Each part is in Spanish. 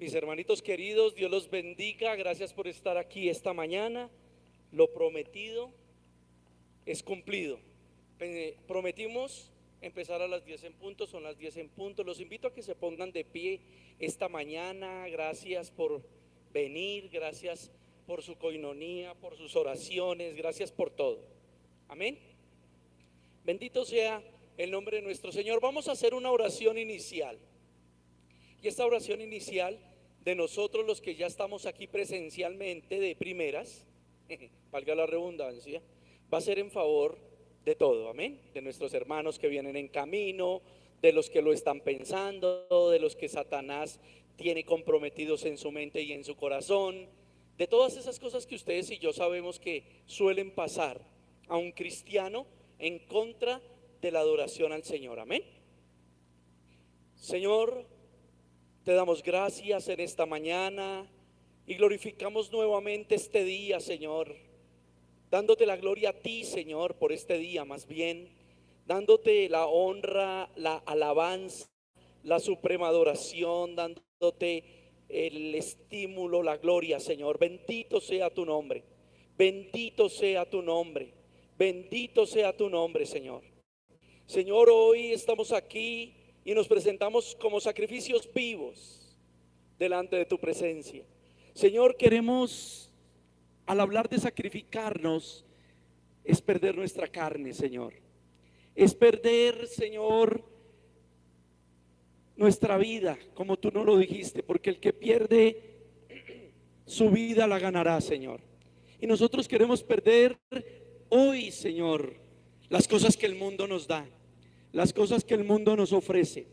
Mis hermanitos queridos, Dios los bendiga. Gracias por estar aquí esta mañana. Lo prometido es cumplido. Prometimos empezar a las 10 en punto, son las 10 en punto. Los invito a que se pongan de pie esta mañana. Gracias por venir, gracias por su coinonía, por sus oraciones, gracias por todo. Amén. Bendito sea el nombre de nuestro Señor. Vamos a hacer una oración inicial. Y esta oración inicial de nosotros los que ya estamos aquí presencialmente de primeras, valga la redundancia, va a ser en favor de todo, amén, de nuestros hermanos que vienen en camino, de los que lo están pensando, de los que Satanás tiene comprometidos en su mente y en su corazón, de todas esas cosas que ustedes y yo sabemos que suelen pasar a un cristiano en contra de la adoración al Señor, amén. Señor, te damos gracias en esta mañana y glorificamos nuevamente este día, Señor, dándote la gloria a ti, Señor, por este día, más bien, dándote la honra, la alabanza, la suprema adoración, dándote el estímulo, la gloria, Señor. Bendito sea tu nombre, bendito sea tu nombre, bendito sea tu nombre, Señor. Señor, hoy estamos aquí y nos presentamos como sacrificios vivos delante de tu presencia. Señor, queremos, al hablar de sacrificarnos, es perder nuestra carne, Señor. Es perder, Señor, nuestra vida, como tú no lo dijiste, porque el que pierde su vida la ganará, Señor. Y nosotros queremos perder hoy, Señor, las cosas que el mundo nos da, las cosas que el mundo nos ofrece,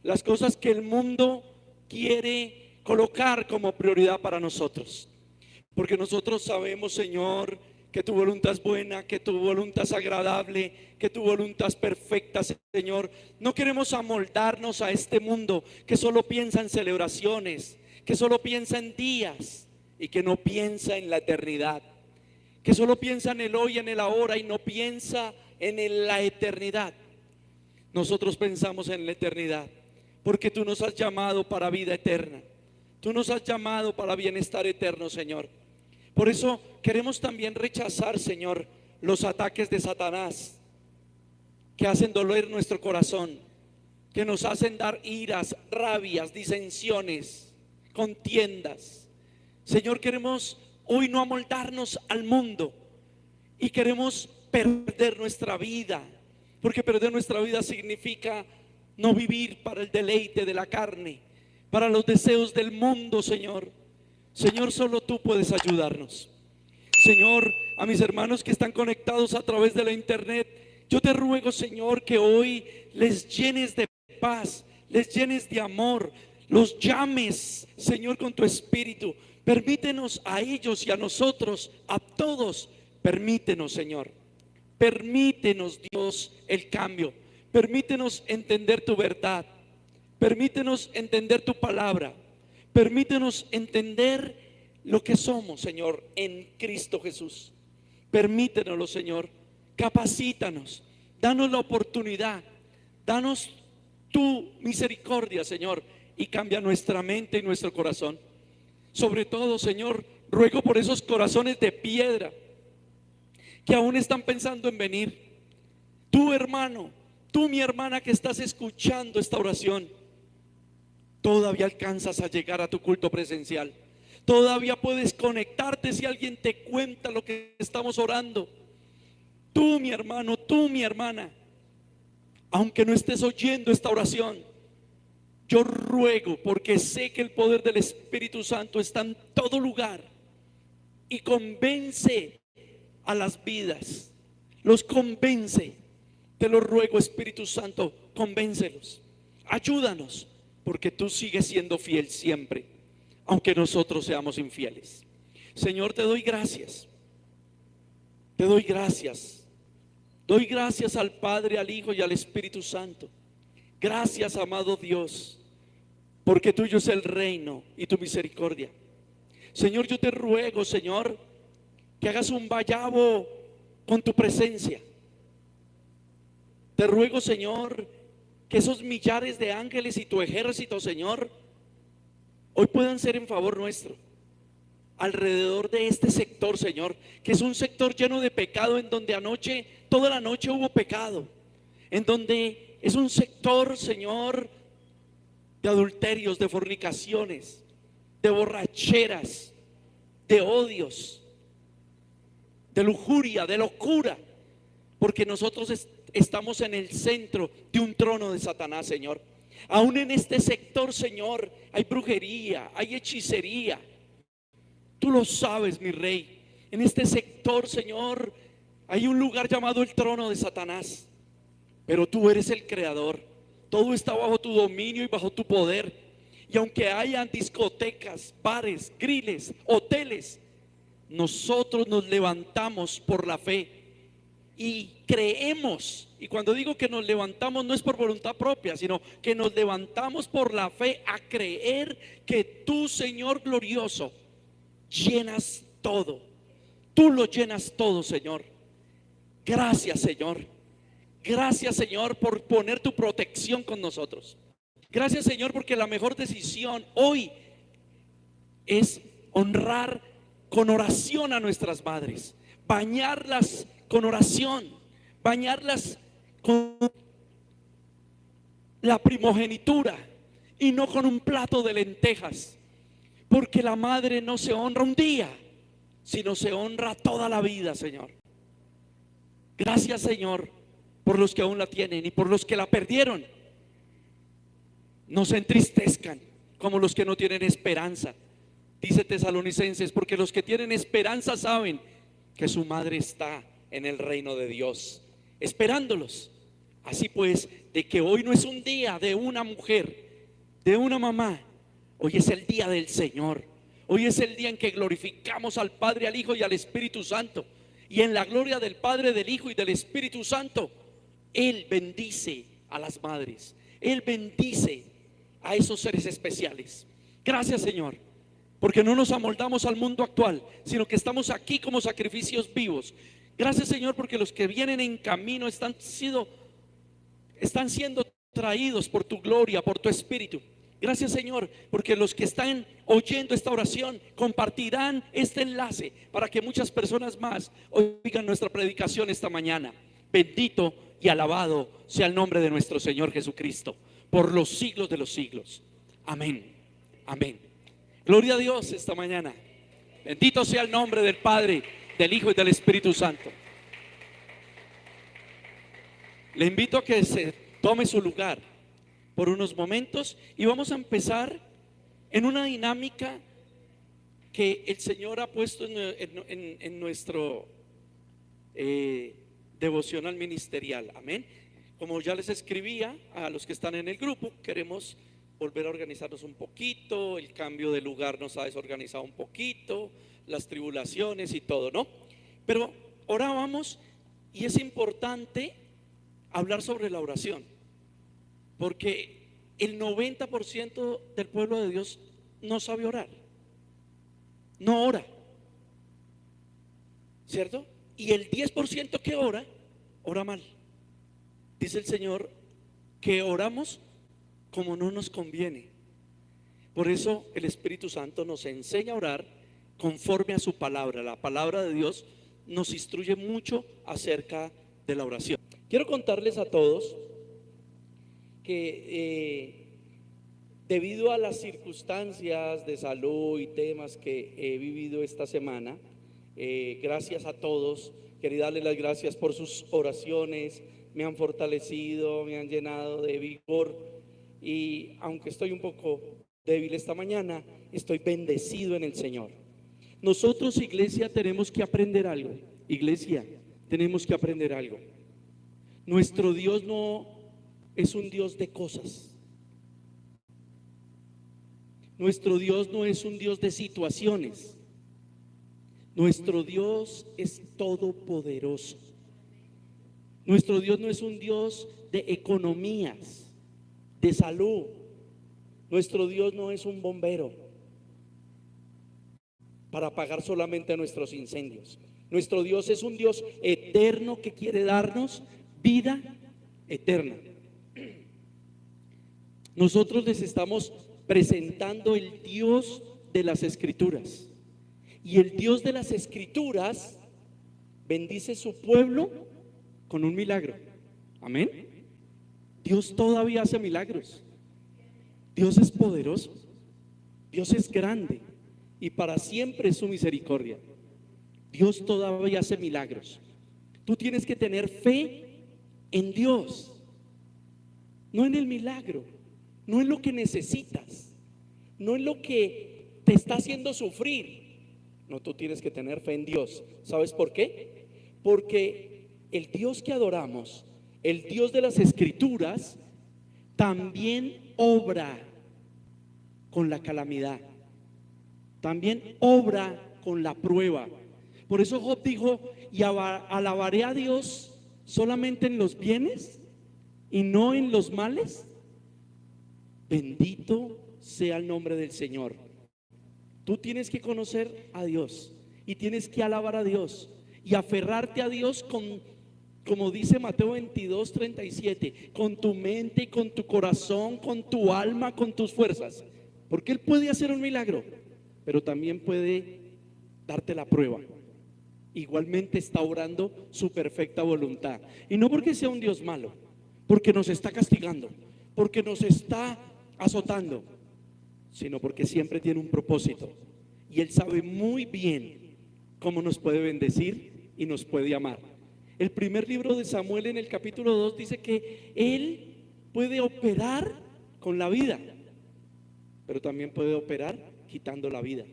las cosas que el mundo quiere colocar como prioridad para nosotros. Porque nosotros sabemos, Señor, que tu voluntad es buena, que tu voluntad es agradable, que tu voluntad es perfecta, Señor. No queremos amoldarnos a este mundo que solo piensa en celebraciones, que solo piensa en días y que no piensa en la eternidad, que solo piensa en el hoy, en el ahora y no piensa en la eternidad. Nosotros pensamos en la eternidad porque tú nos has llamado para vida eterna. Tú nos has llamado para bienestar eterno, Señor. Por eso queremos también rechazar, Señor, los ataques de Satanás que hacen doler nuestro corazón, que nos hacen dar iras, rabias, disensiones, contiendas. Señor, queremos hoy no amoldarnos al mundo y queremos perder nuestra vida, porque perder nuestra vida significa no vivir para el deleite de la carne, para los deseos del mundo, Señor. Señor, solo tú puedes ayudarnos. Señor, a mis hermanos que están conectados a través de la internet, yo te ruego, Señor, que hoy les llenes de paz, les llenes de amor, los llames, Señor, con tu espíritu. Permítenos a ellos y a nosotros, a todos, permítenos, Señor. Permítenos, Dios, el cambio. Permítenos entender tu verdad. Permítenos entender tu palabra. Permítenos entender lo que somos, Señor, en Cristo Jesús. Permítenoslo, Señor. Capacítanos. Danos la oportunidad. Danos tu misericordia, Señor, y cambia nuestra mente y nuestro corazón. Sobre todo, Señor, ruego por esos corazones de piedra que aún están pensando en venir. Tú, hermano, tú, mi hermana, que estás escuchando esta oración, todavía alcanzas a llegar a tu culto presencial. Todavía puedes conectarte si alguien te cuenta lo que estamos orando. Tú, mi hermano, tú, mi hermana, aunque no estés oyendo esta oración, yo ruego, porque sé que el poder del Espíritu Santo está en todo lugar y convence a las vidas, los convence. Te lo ruego, Espíritu Santo, convéncelos, ayúdanos, porque tú sigues siendo fiel siempre, aunque nosotros seamos infieles. Señor, te doy gracias, te doy gracias, doy gracias al Padre, al Hijo y al Espíritu Santo. Gracias, amado Dios, porque tuyo es el reino y tu misericordia. Señor, yo te ruego, Señor, que hagas un vallado con tu presencia. Te ruego, Señor, que esos millares de ángeles y tu ejército, Señor, hoy puedan ser en favor nuestro, alrededor de este sector, Señor, que es un sector lleno de pecado, en donde anoche, toda la noche hubo pecado, en donde es un sector, Señor, de adulterios, de fornicaciones, de borracheras, de odios, de lujuria, de locura, porque nosotros estamos en el centro de un trono de Satanás, Señor. Aún en este sector, Señor, hay brujería, hay hechicería. Tú lo sabes, mi rey. En este sector, Señor, hay un lugar llamado el trono de Satanás, pero tú eres el creador. Todo está bajo tu dominio y bajo tu poder. Y aunque hayan discotecas, bares, griles, hoteles, nosotros nos levantamos por la fe y creemos. Y cuando digo que nos levantamos, no es por voluntad propia, sino que nos levantamos por la fe a creer que tú, Señor glorioso, llenas todo. Tú lo llenas todo, Señor. Gracias, Señor. Gracias, Señor, por poner tu protección con nosotros. Gracias, Señor, porque la mejor decisión hoy es honrar con oración a nuestras madres, bañarlas con oración, bañarlas con la primogenitura y no con un plato de lentejas, porque la madre no se honra un día, sino se honra toda la vida, Señor. Gracias, Señor, por los que aún la tienen y por los que la perdieron. No se entristezcan como los que no tienen esperanza. Dice Tesalonicenses, porque los que tienen esperanza saben que su madre está en el reino de Dios, esperándolos. Así pues, de que hoy no es un día de una mujer, de una mamá, hoy es el día del Señor. Hoy es el día en que glorificamos al Padre, al Hijo y al Espíritu Santo. Y en la gloria del Padre, del Hijo y del Espíritu Santo, Él bendice a las madres, Él bendice a esos seres especiales. Gracias, Señor, porque no nos amoldamos al mundo actual, sino que estamos aquí como sacrificios vivos. Gracias, Señor, porque los que vienen en camino están siendo traídos por tu gloria, por tu Espíritu. Gracias, Señor, porque los que están oyendo esta oración compartirán este enlace para que muchas personas más oigan nuestra predicación esta mañana. Bendito y alabado sea el nombre de nuestro Señor Jesucristo por los siglos de los siglos. Amén. Amén. Gloria a Dios esta mañana. Bendito sea el nombre del Padre, del Hijo y del Espíritu Santo. Le invito a que se tome su lugar por unos momentos y vamos a empezar en una dinámica que el Señor ha puesto en nuestro devocional ministerial. Amén. Como ya les escribía a los que están en el grupo, queremos volver a organizarnos un poquito. El cambio de lugar nos ha desorganizado un poquito, las tribulaciones y todo, ¿no? Pero ahora vamos, y es importante hablar sobre la oración, porque el 90% del pueblo de Dios no sabe orar, no ora, ¿cierto? Y el 10% que ora, ora mal. Dice el Señor que oramos como no nos conviene. Por eso el Espíritu Santo nos enseña a orar conforme a su palabra. La palabra de Dios nos instruye mucho acerca de la oración. Quiero contarles a todos que debido a las circunstancias de salud y temas que he vivido esta semana, gracias a todos, quería darles las gracias por sus oraciones. Me han fortalecido, me han llenado de vigor, y aunque estoy un poco débil esta mañana, estoy bendecido en el Señor. Nosotros, iglesia, tenemos que aprender algo. Iglesia, tenemos que aprender algo. Nuestro Dios no es un Dios de cosas. Nuestro Dios no es un Dios de situaciones. Nuestro Dios es todopoderoso. Nuestro Dios no es un Dios de economías, de salud. Nuestro Dios no es un bombero para apagar solamente nuestros incendios. Nuestro Dios es un Dios eterno que quiere darnos vida eterna. Nosotros les estamos presentando el Dios de las Escrituras. Y el Dios de las Escrituras bendice su pueblo con un milagro. Amén. Dios todavía hace milagros. Dios es poderoso. Dios es grande y para siempre es su misericordia. Dios todavía hace milagros. Tú tienes que tener fe en Dios, no en el milagro, no en lo que necesitas, no en lo que te está haciendo sufrir. No, tú tienes que tener fe en Dios. ¿Sabes por qué? Porque el Dios que adoramos, el Dios de las Escrituras, también obra con la calamidad, también obra con la prueba. Por eso Job dijo: y alabaré a Dios solamente en los bienes y no en los males. Bendito sea el nombre del Señor. Tú tienes que conocer a Dios y tienes que alabar a Dios y aferrarte a Dios como dice Mateo 22:37, con tu mente, con tu corazón, con tu alma, con tus fuerzas. Porque Él puede hacer un milagro, pero también puede darte la prueba. Igualmente está obrando su perfecta voluntad. Y no porque sea un Dios malo, porque nos está castigando, porque nos está azotando, sino porque siempre tiene un propósito. Y Él sabe muy bien cómo nos puede bendecir y nos puede amar. El primer libro de Samuel, en el capítulo 2, dice que Él puede operar con la vida, pero también puede operar quitando la vida.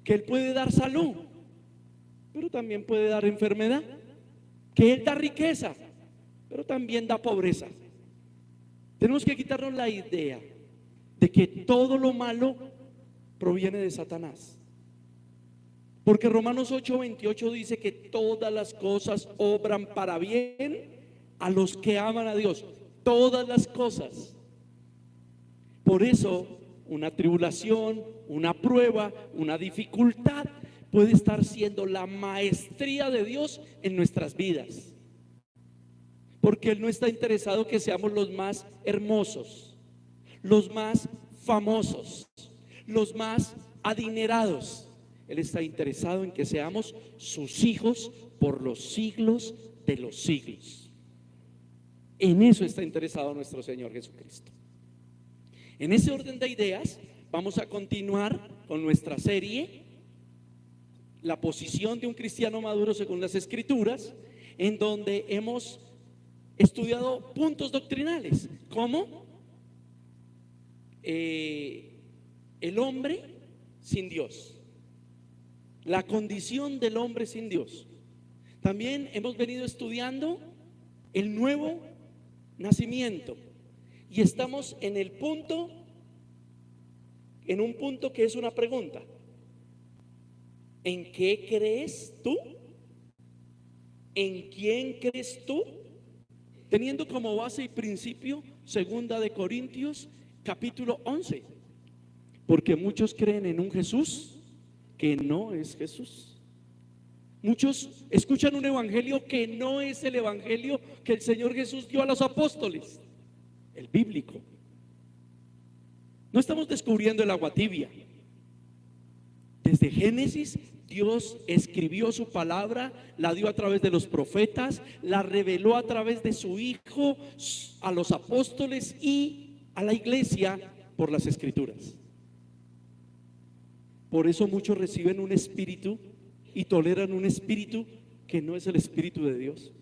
Que Él puede dar salud, pero también puede dar enfermedad. Que Él da riqueza, pero también da pobreza. Tenemos que quitarnos la idea de que todo lo malo proviene de Satanás. Porque Romanos 8:28 dice que todas las cosas obran para bien a los que aman a Dios. Todas las cosas. Por eso una tribulación, una prueba, una dificultad puede estar siendo la maestría de Dios en nuestras vidas. Porque Él no está interesado que seamos los más hermosos, los más famosos, los más adinerados. Él está interesado en que seamos sus hijos por los siglos de los siglos. En eso está interesado nuestro Señor Jesucristo. En ese orden de ideas vamos a continuar con nuestra serie, la posición de un cristiano maduro según las Escrituras, en donde hemos estudiado puntos doctrinales como el hombre sin Dios, la condición del hombre sin Dios. También hemos venido estudiando el nuevo nacimiento y estamos en un punto que es una pregunta: ¿en qué crees tú? ¿En quién crees tú? Teniendo como base y principio 2 de Corintios capítulo 11, porque muchos creen en un Jesús que no es Jesús. Muchos escuchan un evangelio que no es el evangelio que el Señor Jesús dio a los apóstoles, el bíblico. No estamos descubriendo el agua tibia. Desde Génesis, Dios escribió su palabra, la dio a través de los profetas, la reveló a través de su Hijo a los apóstoles y a la iglesia por las Escrituras. Por eso muchos reciben un espíritu y toleran un espíritu que no es el Espíritu de Dios.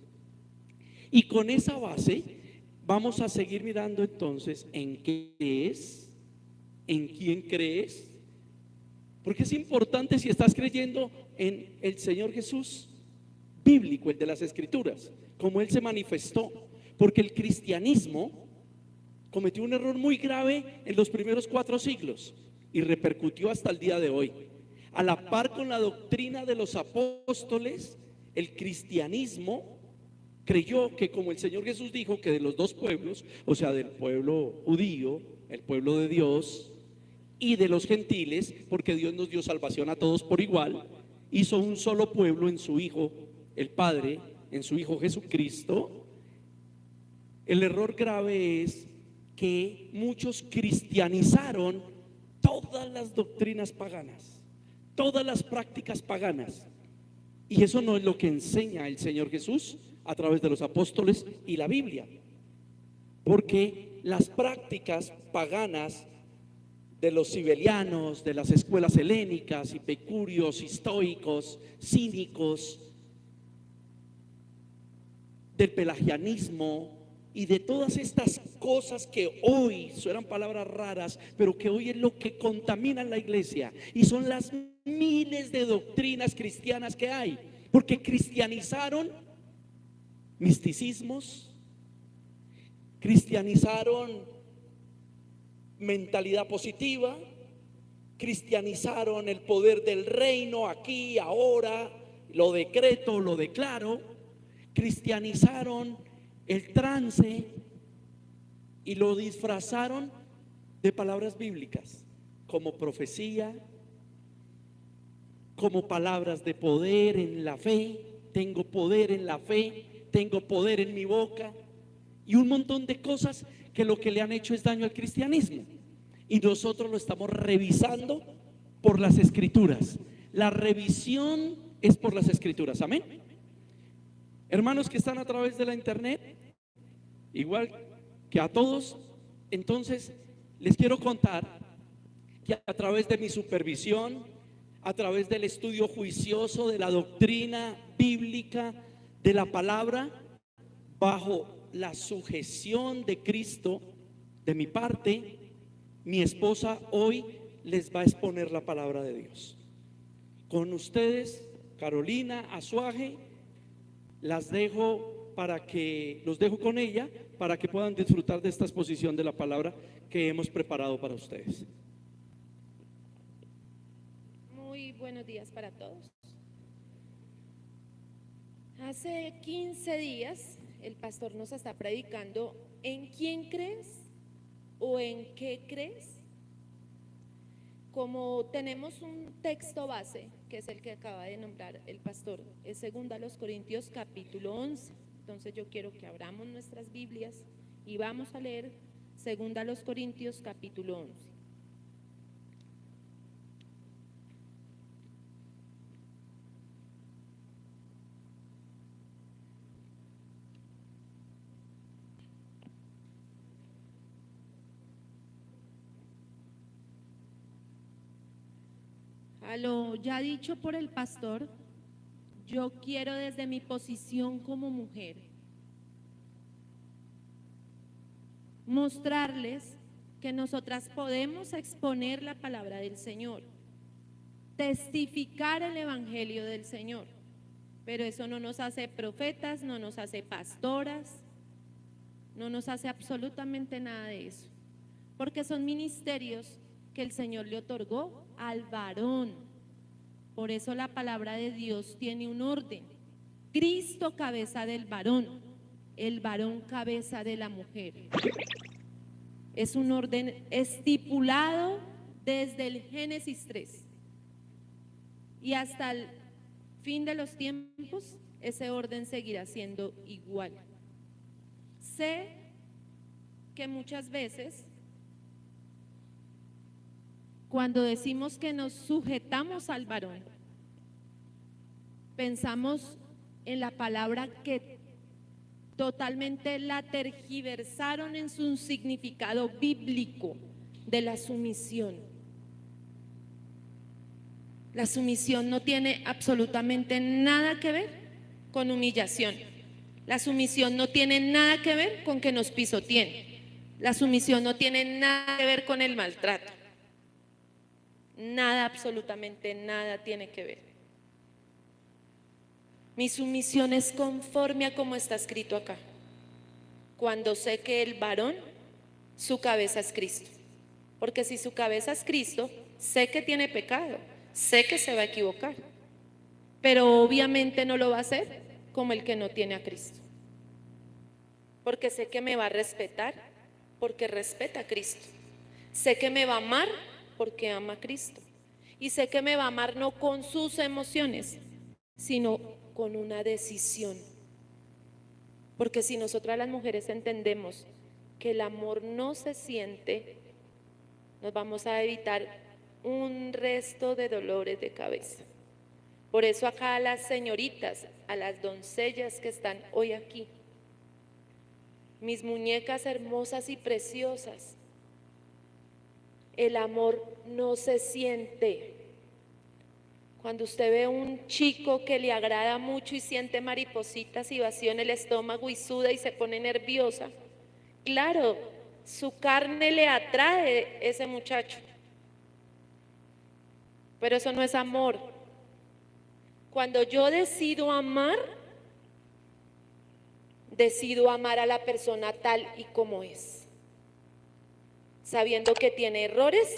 Y con esa base vamos a seguir mirando entonces en qué es, en quién crees. Porque es importante, si estás creyendo en el Señor Jesús bíblico, el de las Escrituras, como Él se manifestó. Porque el cristianismo cometió un error muy grave en los primeros 4 siglos y repercutió hasta el día de hoy. A la par con la doctrina de los apóstoles, el cristianismo creyó que, como el Señor Jesús dijo, que de los 2 pueblos, o sea, del pueblo judío, el pueblo de Dios, y de los gentiles, porque Dios nos dio salvación a todos por igual, hizo un solo pueblo en su Hijo, el Padre, en su Hijo Jesucristo. El error grave es que muchos cristianizaron todas las doctrinas paganas, todas las prácticas paganas. Y eso no es lo que enseña el Señor Jesús a través de los apóstoles y la Biblia. Porque las prácticas paganas de los sibelianos, de las escuelas helénicas, epicúreos, estoicos, cínicos, del pelagianismo y de todas estas cosas que hoy suenan palabras raras, pero que hoy es lo que contaminan la iglesia, y son las miles de doctrinas cristianas que hay, porque cristianizaron misticismos, cristianizaron mentalidad positiva, cristianizaron el poder del reino aquí, ahora, lo decreto, lo declaro, cristianizaron el trance y lo disfrazaron de palabras bíblicas como profecía, como palabras de poder en la fe. Tengo poder en la fe, tengo poder en mi boca, y un montón de cosas que lo que le han hecho es daño al cristianismo. Y nosotros lo estamos revisando por las escrituras. La revisión es por las escrituras, amén. Hermanos que están a través de la internet, igual que a todos, entonces les quiero contar que a través de mi supervisión, a través del estudio juicioso de la doctrina bíblica, de la palabra, bajo la sujeción de Cristo, de mi parte, mi esposa hoy les va a exponer la palabra de Dios. Con ustedes, Carolina Azuaje, los dejo con ella para que puedan disfrutar de esta exposición de la palabra que hemos preparado para ustedes. Muy buenos días para todos. Hace 15 días el pastor nos está predicando ¿en quién crees o en qué crees? Como tenemos un texto base, que es el que acaba de nombrar el pastor, es 2 Corintios capítulo 11. Entonces yo quiero que abramos nuestras Biblias y vamos a leer 2 Corintios capítulo 11. A lo ya dicho por el pastor, yo quiero desde mi posición como mujer mostrarles que nosotras podemos exponer la palabra del Señor, testificar el evangelio del Señor, pero eso no nos hace profetas, no nos hace pastoras, no nos hace absolutamente nada de eso, porque son ministerios que el Señor le otorgó al varón. Por eso la palabra de Dios tiene un orden: Cristo cabeza del varón, el varón cabeza de la mujer. Es un orden estipulado desde el Génesis 3 y hasta el fin de los tiempos. Ese orden seguirá siendo igual. Sé que muchas veces cuando decimos que nos sujetamos al varón, pensamos en la palabra que totalmente la tergiversaron en su significado bíblico de la sumisión. La sumisión no tiene absolutamente nada que ver con humillación. La sumisión no tiene nada que ver con que nos pisoteen. La sumisión no tiene nada que ver con el maltrato. Nada, absolutamente nada tiene que ver. Mi sumisión es conforme a como está escrito acá. Cuando sé que el varón, su cabeza es Cristo. Porque si su cabeza es Cristo, sé que tiene pecado, sé que se va a equivocar, pero obviamente no lo va a hacer como el que no tiene a Cristo. Porque sé que me va a respetar, porque respeta a Cristo. Sé que me va a amar, porque ama a Cristo. Y sé que me va a amar no con sus emociones, sino con una decisión. Porque si nosotras las mujeres entendemos que el amor no se siente, nos vamos a evitar un resto de dolores de cabeza. Por eso acá a las señoritas, a las doncellas que están hoy aquí, mis muñecas hermosas y preciosas, el amor no se siente. Cuando usted ve un chico que le agrada mucho y siente maripositas y vacío en el estómago y suda y se pone nerviosa, claro, su carne le atrae ese muchacho. Pero eso no es amor. Cuando yo decido amar a la persona tal y como es, sabiendo que tiene errores,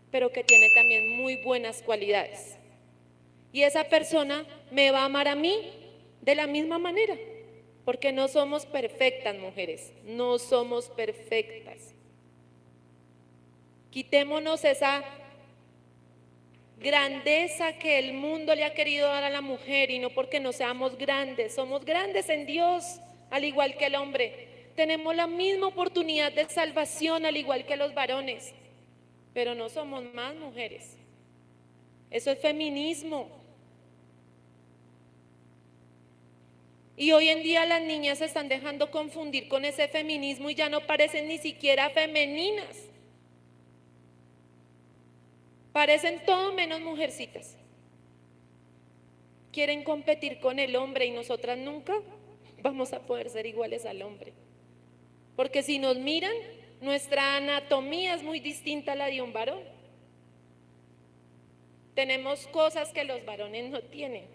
pero que tiene también muy buenas cualidades. Y esa persona me va a amar a mí de la misma manera, porque no somos perfectas, mujeres, no somos perfectas. Quitémonos esa grandeza que el mundo le ha querido dar a la mujer, y no porque no seamos grandes, somos grandes en Dios, al igual que el hombre. Tenemos la misma oportunidad de salvación, al igual que los varones, pero no somos más, mujeres. Eso es feminismo. Y hoy en día las niñas se están dejando confundir con ese feminismo y ya no parecen ni siquiera femeninas. Parecen todo menos mujercitas. Quieren competir con el hombre y nosotras nunca vamos a poder ser iguales al hombre. Porque si nos miran, nuestra anatomía es muy distinta a la de un varón. Tenemos cosas que los varones no tienen,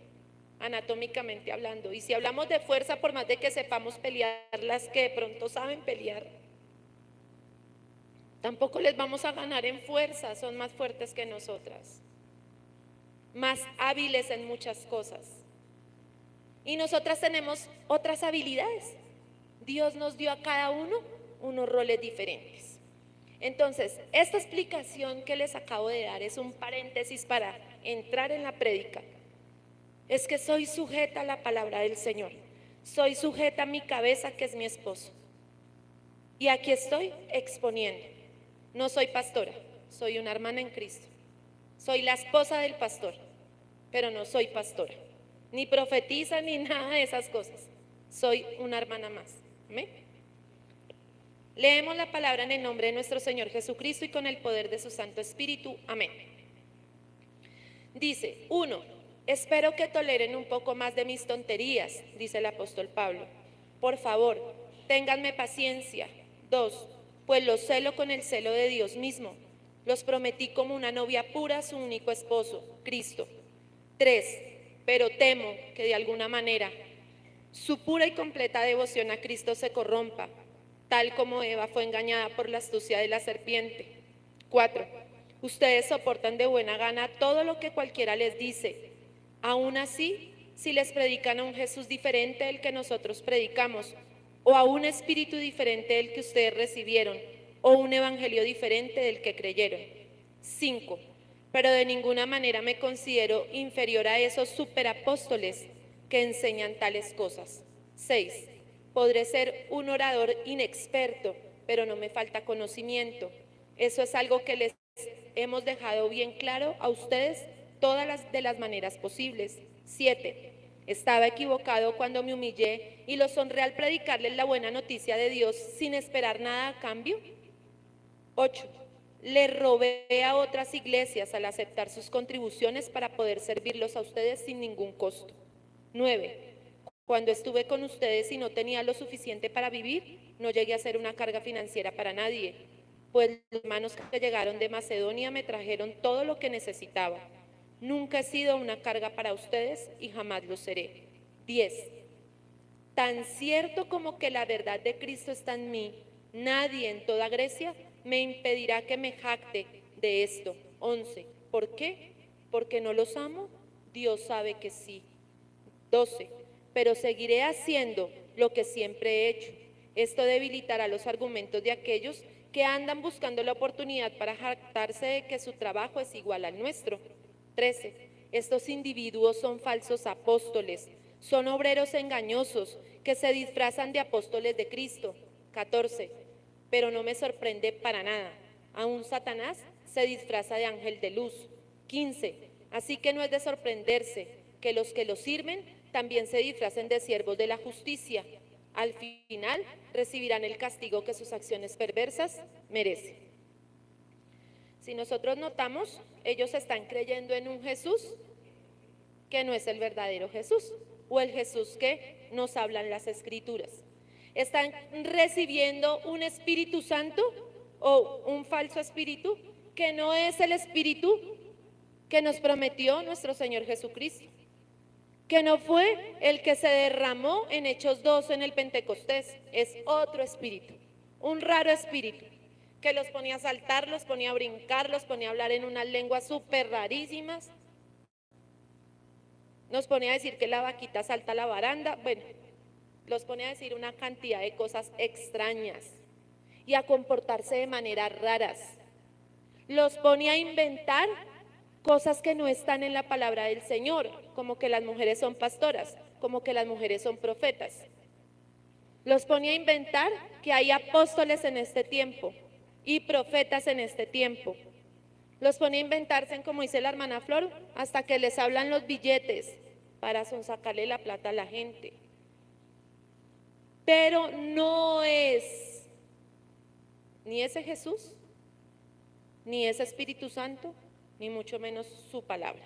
anatómicamente hablando. Y si hablamos de fuerza, por más de que sepamos pelear, las que de pronto saben pelear, tampoco les vamos a ganar en fuerza, son más fuertes que nosotras, más hábiles en muchas cosas. Y nosotras tenemos otras habilidades. Dios nos dio a cada uno unos roles diferentes. Entonces, esta explicación que les acabo de dar es un paréntesis para entrar en la prédica. Es que soy sujeta a la palabra del Señor. Soy sujeta a mi cabeza, que es mi esposo. Y aquí estoy exponiendo. No soy pastora, soy una hermana en Cristo. Soy la esposa del pastor, pero no soy pastora. Ni profetiza ni nada de esas cosas. Soy una hermana más. ¿Amén? Leemos la palabra en el nombre de nuestro Señor Jesucristo y con el poder de su Santo Espíritu. Amén. Dice, 1. Espero que toleren un poco más de mis tonterías, dice el apóstol Pablo. Por favor, ténganme paciencia. 2. Pues los celo con el celo de Dios mismo. Los prometí como una novia pura a su único esposo, Cristo. 3. Pero temo que de alguna manera su pura y completa devoción a Cristo se corrompa, tal como Eva fue engañada por la astucia de la serpiente. 4. Ustedes soportan de buena gana todo lo que cualquiera les dice. Aún así, si les predican a un Jesús diferente del que nosotros predicamos, o a un espíritu diferente del que ustedes recibieron, o un evangelio diferente del que creyeron. 5. Pero de ninguna manera me considero inferior a esos superapóstoles que enseñan tales cosas. 6. Podré ser un orador inexperto, pero no me falta conocimiento. Eso es algo que les hemos dejado bien claro a ustedes todas las maneras posibles. 7. Estaba equivocado cuando me humillé y los honré al predicarles la buena noticia de Dios sin esperar nada a cambio. 8. Le robé a otras iglesias al aceptar sus contribuciones para poder servirlos a ustedes sin ningún costo. 9. Cuando estuve con ustedes y no tenía lo suficiente para vivir, no llegué a ser una carga financiera para nadie, pues los hermanos que llegaron de Macedonia me trajeron todo lo que necesitaba. Nunca he sido una carga para ustedes y jamás lo seré. 10. Tan cierto como que la verdad de Cristo está en mí, nadie en toda Grecia me impedirá que me jacte de esto. 11. ¿Por qué? ¿Porque no los amo? Dios sabe que sí. 12. Pero seguiré haciendo lo que siempre he hecho. Esto debilitará los argumentos de aquellos que andan buscando la oportunidad para jactarse de que su trabajo es igual al nuestro. 13. Estos individuos son falsos apóstoles, son obreros engañosos que se disfrazan de apóstoles de Cristo. 14. pero no me sorprende para nada. Aún Satanás se disfraza de ángel de luz. 15. Así que no es de sorprenderse que los que lo sirven también se disfracen de siervos de la justicia. Al final recibirán el castigo que sus acciones perversas merecen. Si nosotros notamos, ellos están creyendo en un Jesús que no es el verdadero Jesús, o el Jesús que nos hablan las Escrituras. Están recibiendo un Espíritu Santo o un falso espíritu que no es el Espíritu que nos prometió nuestro Señor Jesucristo, que no fue el que se derramó en Hechos 2 en el Pentecostés, es otro espíritu, un raro espíritu, que los ponía a saltar, los ponía a brincar, los ponía a hablar en unas lenguas súper rarísimas, nos ponía a decir que la vaquita salta a la baranda, bueno, los ponía a decir una cantidad de cosas extrañas y a comportarse de maneras raras, los ponía a inventar cosas que no están en la palabra del Señor, como que las mujeres son pastoras, como que las mujeres son profetas. Los ponía a inventar que hay apóstoles en este tiempo y profetas en este tiempo. Los ponía a inventarse, como dice la hermana Flor, hasta que les hablan los billetes para sonsacarle la plata a la gente. Pero no es ni ese Jesús, ni ese Espíritu Santo, ni mucho menos su palabra.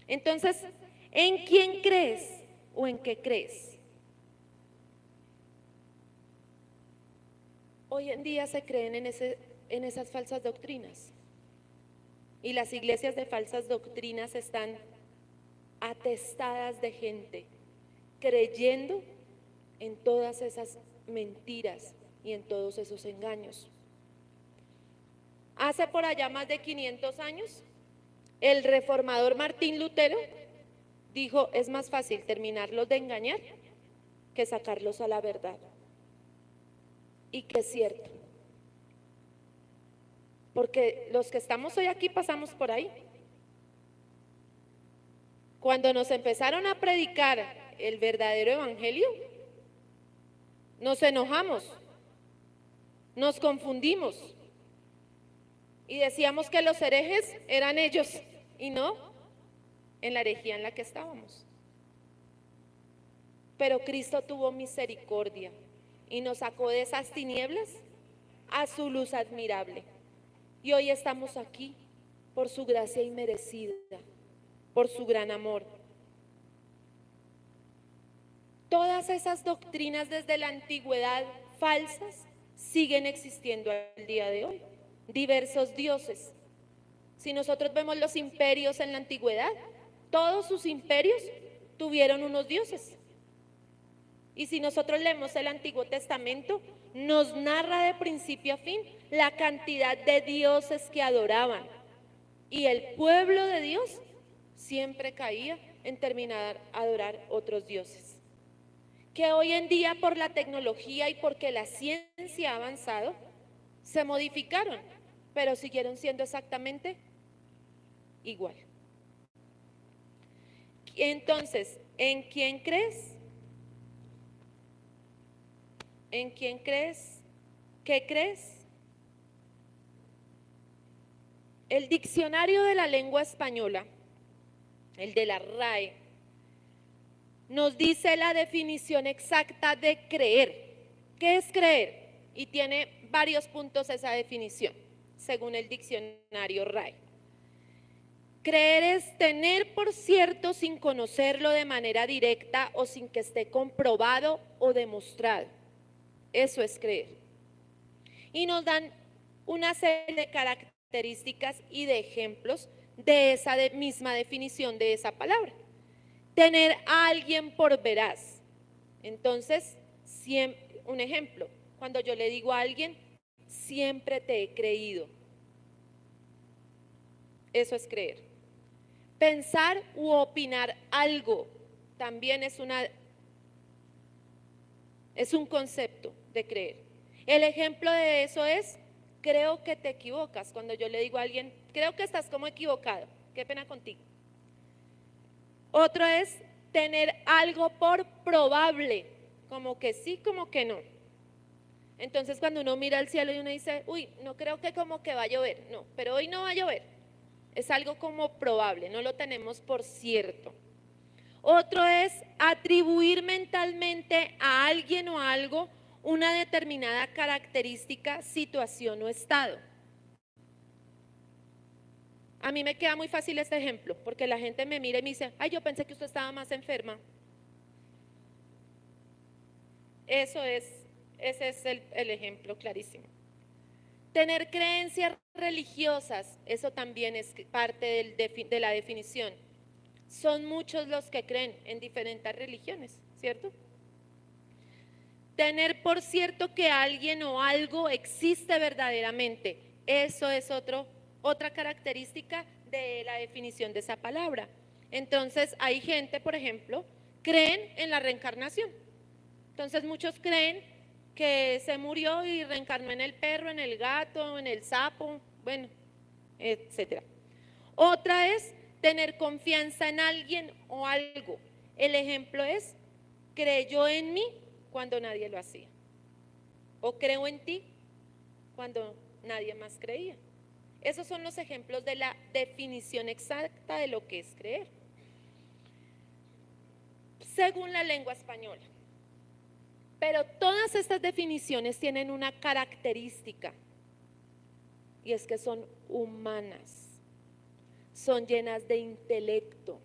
Entonces, ¿en quién crees o en qué crees? Hoy en día se creen en esas falsas doctrinas. Y las iglesias de falsas doctrinas están atestadas de gente creyendo en todas esas mentiras y en todos esos engaños. Hace por allá más de 500 años, el reformador Martín Lutero dijo, es más fácil terminarlos de engañar que sacarlos a la verdad. Y que es cierto. Porque los que estamos hoy aquí pasamos por ahí. Cuando nos empezaron a predicar el verdadero evangelio, nos enojamos, nos confundimos y decíamos que los herejes eran ellos y no en la herejía en la que estábamos. Pero Cristo tuvo misericordia y nos sacó de esas tinieblas a su luz admirable. Y hoy estamos aquí por su gracia inmerecida, por su gran amor. Todas esas doctrinas desde la antigüedad falsas siguen existiendo al día de hoy. Diversos dioses. Si nosotros vemos los imperios en la antigüedad, todos sus imperios tuvieron unos dioses. Y si nosotros leemos el Antiguo Testamento, nos narra de principio a fin la cantidad de dioses que adoraban. Y el pueblo de Dios siempre caía en terminar a adorar otros dioses. Que hoy en día por la tecnología y porque la ciencia ha avanzado, se modificaron, pero siguieron siendo exactamente igual. Entonces, ¿en quién crees? ¿En quién crees? ¿Qué crees? El diccionario de la lengua española, el de la RAE, nos dice la definición exacta de creer. ¿Qué es creer? Y tiene varios puntos esa definición, según el diccionario RAE. Creer es tener por cierto sin conocerlo de manera directa o sin que esté comprobado o demostrado. Eso es creer. Y nos dan una serie de características y de ejemplos de esa misma definición de esa palabra. Tener a alguien por veraz. Entonces, un ejemplo, cuando yo le digo a alguien, siempre te he creído. Eso es creer. Pensar u opinar algo también es un concepto de creer. El ejemplo de eso es, creo que te equivocas. Cuando yo le digo a alguien, creo que estás como equivocado, qué pena contigo. Otro es tener algo por probable, como que sí, como que no. Entonces cuando uno mira al cielo y uno dice, uy, no creo que como que va a llover, no, pero hoy no va a llover. Es algo como probable, no lo tenemos por cierto. Otro es atribuir mentalmente a alguien o a algo una determinada característica, situación o estado. A mí me queda muy fácil este ejemplo, porque la gente me mira y me dice, ay, yo pensé que usted estaba más enferma. Ese es el ejemplo clarísimo. Tener creencias religiosas, eso también es parte de la definición. Son muchos los que creen en diferentes religiones, ¿cierto? Tener por cierto que alguien o algo existe verdaderamente, eso es otra característica de la definición de esa palabra. Entonces hay gente, por ejemplo, creen en la reencarnación. Entonces muchos creen que se murió y reencarnó en el perro, en el gato, en el sapo, bueno, etcétera. Otra es tener confianza en alguien o algo. El ejemplo es, creyó en mí cuando nadie lo hacía. O creo en ti cuando nadie más creía. Esos son los ejemplos de la definición exacta de lo que es creer. Según la lengua española. Pero todas estas definiciones tienen una característica, y es que son humanas, son llenas de intelecto,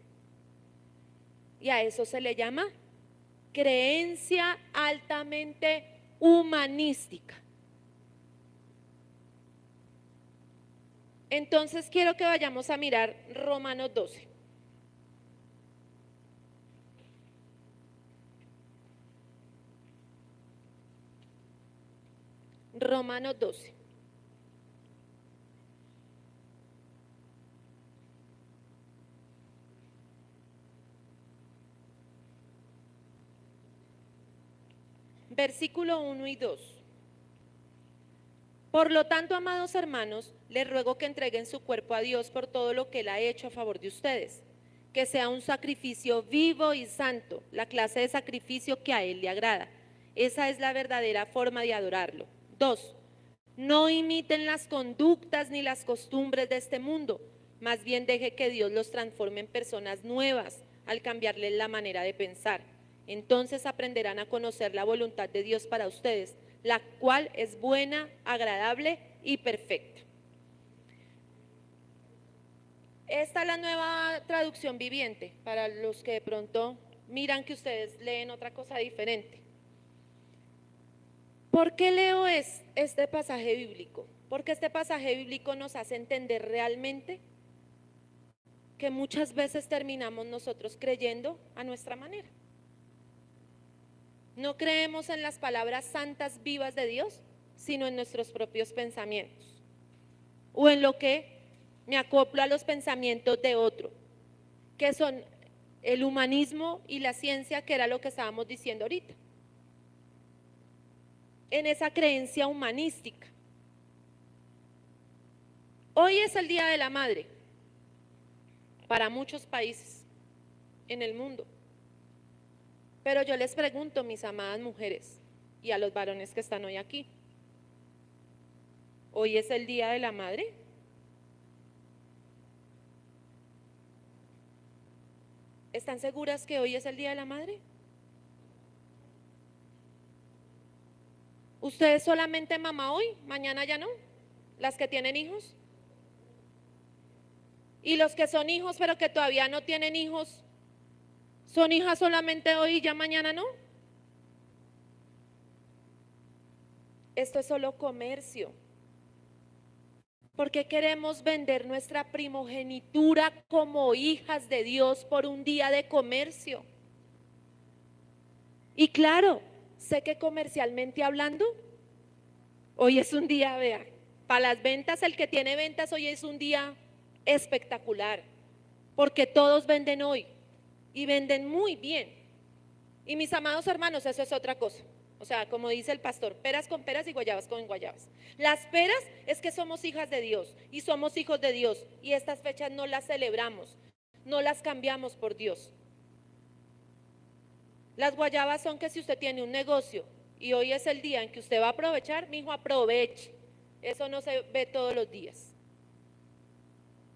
y a eso se le llama creencia altamente humanística. Entonces quiero que vayamos a mirar Romanos 12. Romanos 12. Versículo 1 y 2. Por lo tanto, amados hermanos, les ruego que entreguen su cuerpo a Dios por todo lo que Él ha hecho a favor de ustedes, que sea un sacrificio vivo y santo, la clase de sacrificio que a Él le agrada. Esa es la verdadera forma de adorarlo. 2. No imiten las conductas ni las costumbres de este mundo, más bien deje que Dios los transforme en personas nuevas al cambiarles la manera de pensar. Entonces aprenderán a conocer la voluntad de Dios para ustedes, la cual es buena, agradable y perfecta. Esta es la nueva traducción viviente, para los que de pronto miran que ustedes leen otra cosa diferente. ¿Por qué leo este pasaje bíblico? Porque este pasaje bíblico nos hace entender realmente que muchas veces terminamos nosotros creyendo a nuestra manera. No creemos en las palabras santas vivas de Dios, sino en nuestros propios pensamientos. O en lo que me acoplo a los pensamientos de otro, que son el humanismo y la ciencia, que era lo que estábamos diciendo ahorita. En esa creencia humanística. Hoy es el Día de la Madre para muchos países en el mundo. Pero yo les pregunto, mis amadas mujeres, y a los varones que están hoy aquí, ¿hoy es el Día de la Madre? ¿Están seguras que hoy es el Día de la Madre? ¿Ustedes solamente mamá hoy, mañana ya no? ¿Las que tienen hijos? ¿Y los que son hijos pero que todavía no tienen hijos, son hijas solamente hoy y ya mañana no? Esto es solo comercio. ¿Por qué queremos vender nuestra primogenitura como hijas de Dios por un día de comercio? Y claro, sé que comercialmente hablando, hoy es un día, vea, para las ventas, el que tiene ventas hoy es un día espectacular, porque todos venden hoy y venden muy bien. Y mis amados hermanos, eso es otra cosa. O sea, como dice el pastor, peras con peras y guayabas con guayabas. Las peras es que somos hijas de Dios y somos hijos de Dios, y estas fechas no las celebramos, no las cambiamos por Dios. Las guayabas son que si usted tiene un negocio Y hoy es el día en que usted va a aprovechar, mi hijo, aproveche. Eso no se ve todos los días.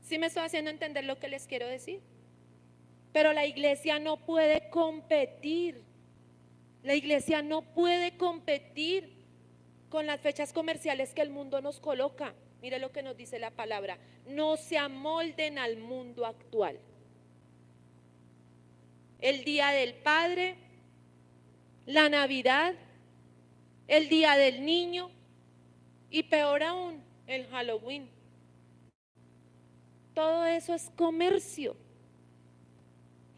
¿Sí me estoy haciendo entender lo que les quiero decir? Pero la iglesia no puede competir. La iglesia no puede competir con las fechas comerciales que el mundo nos coloca. Mire lo que nos dice la palabra. No se amolden al mundo actual. El Día del Padre, la Navidad, el Día del Niño y peor aún, el Halloween. Todo eso es comercio.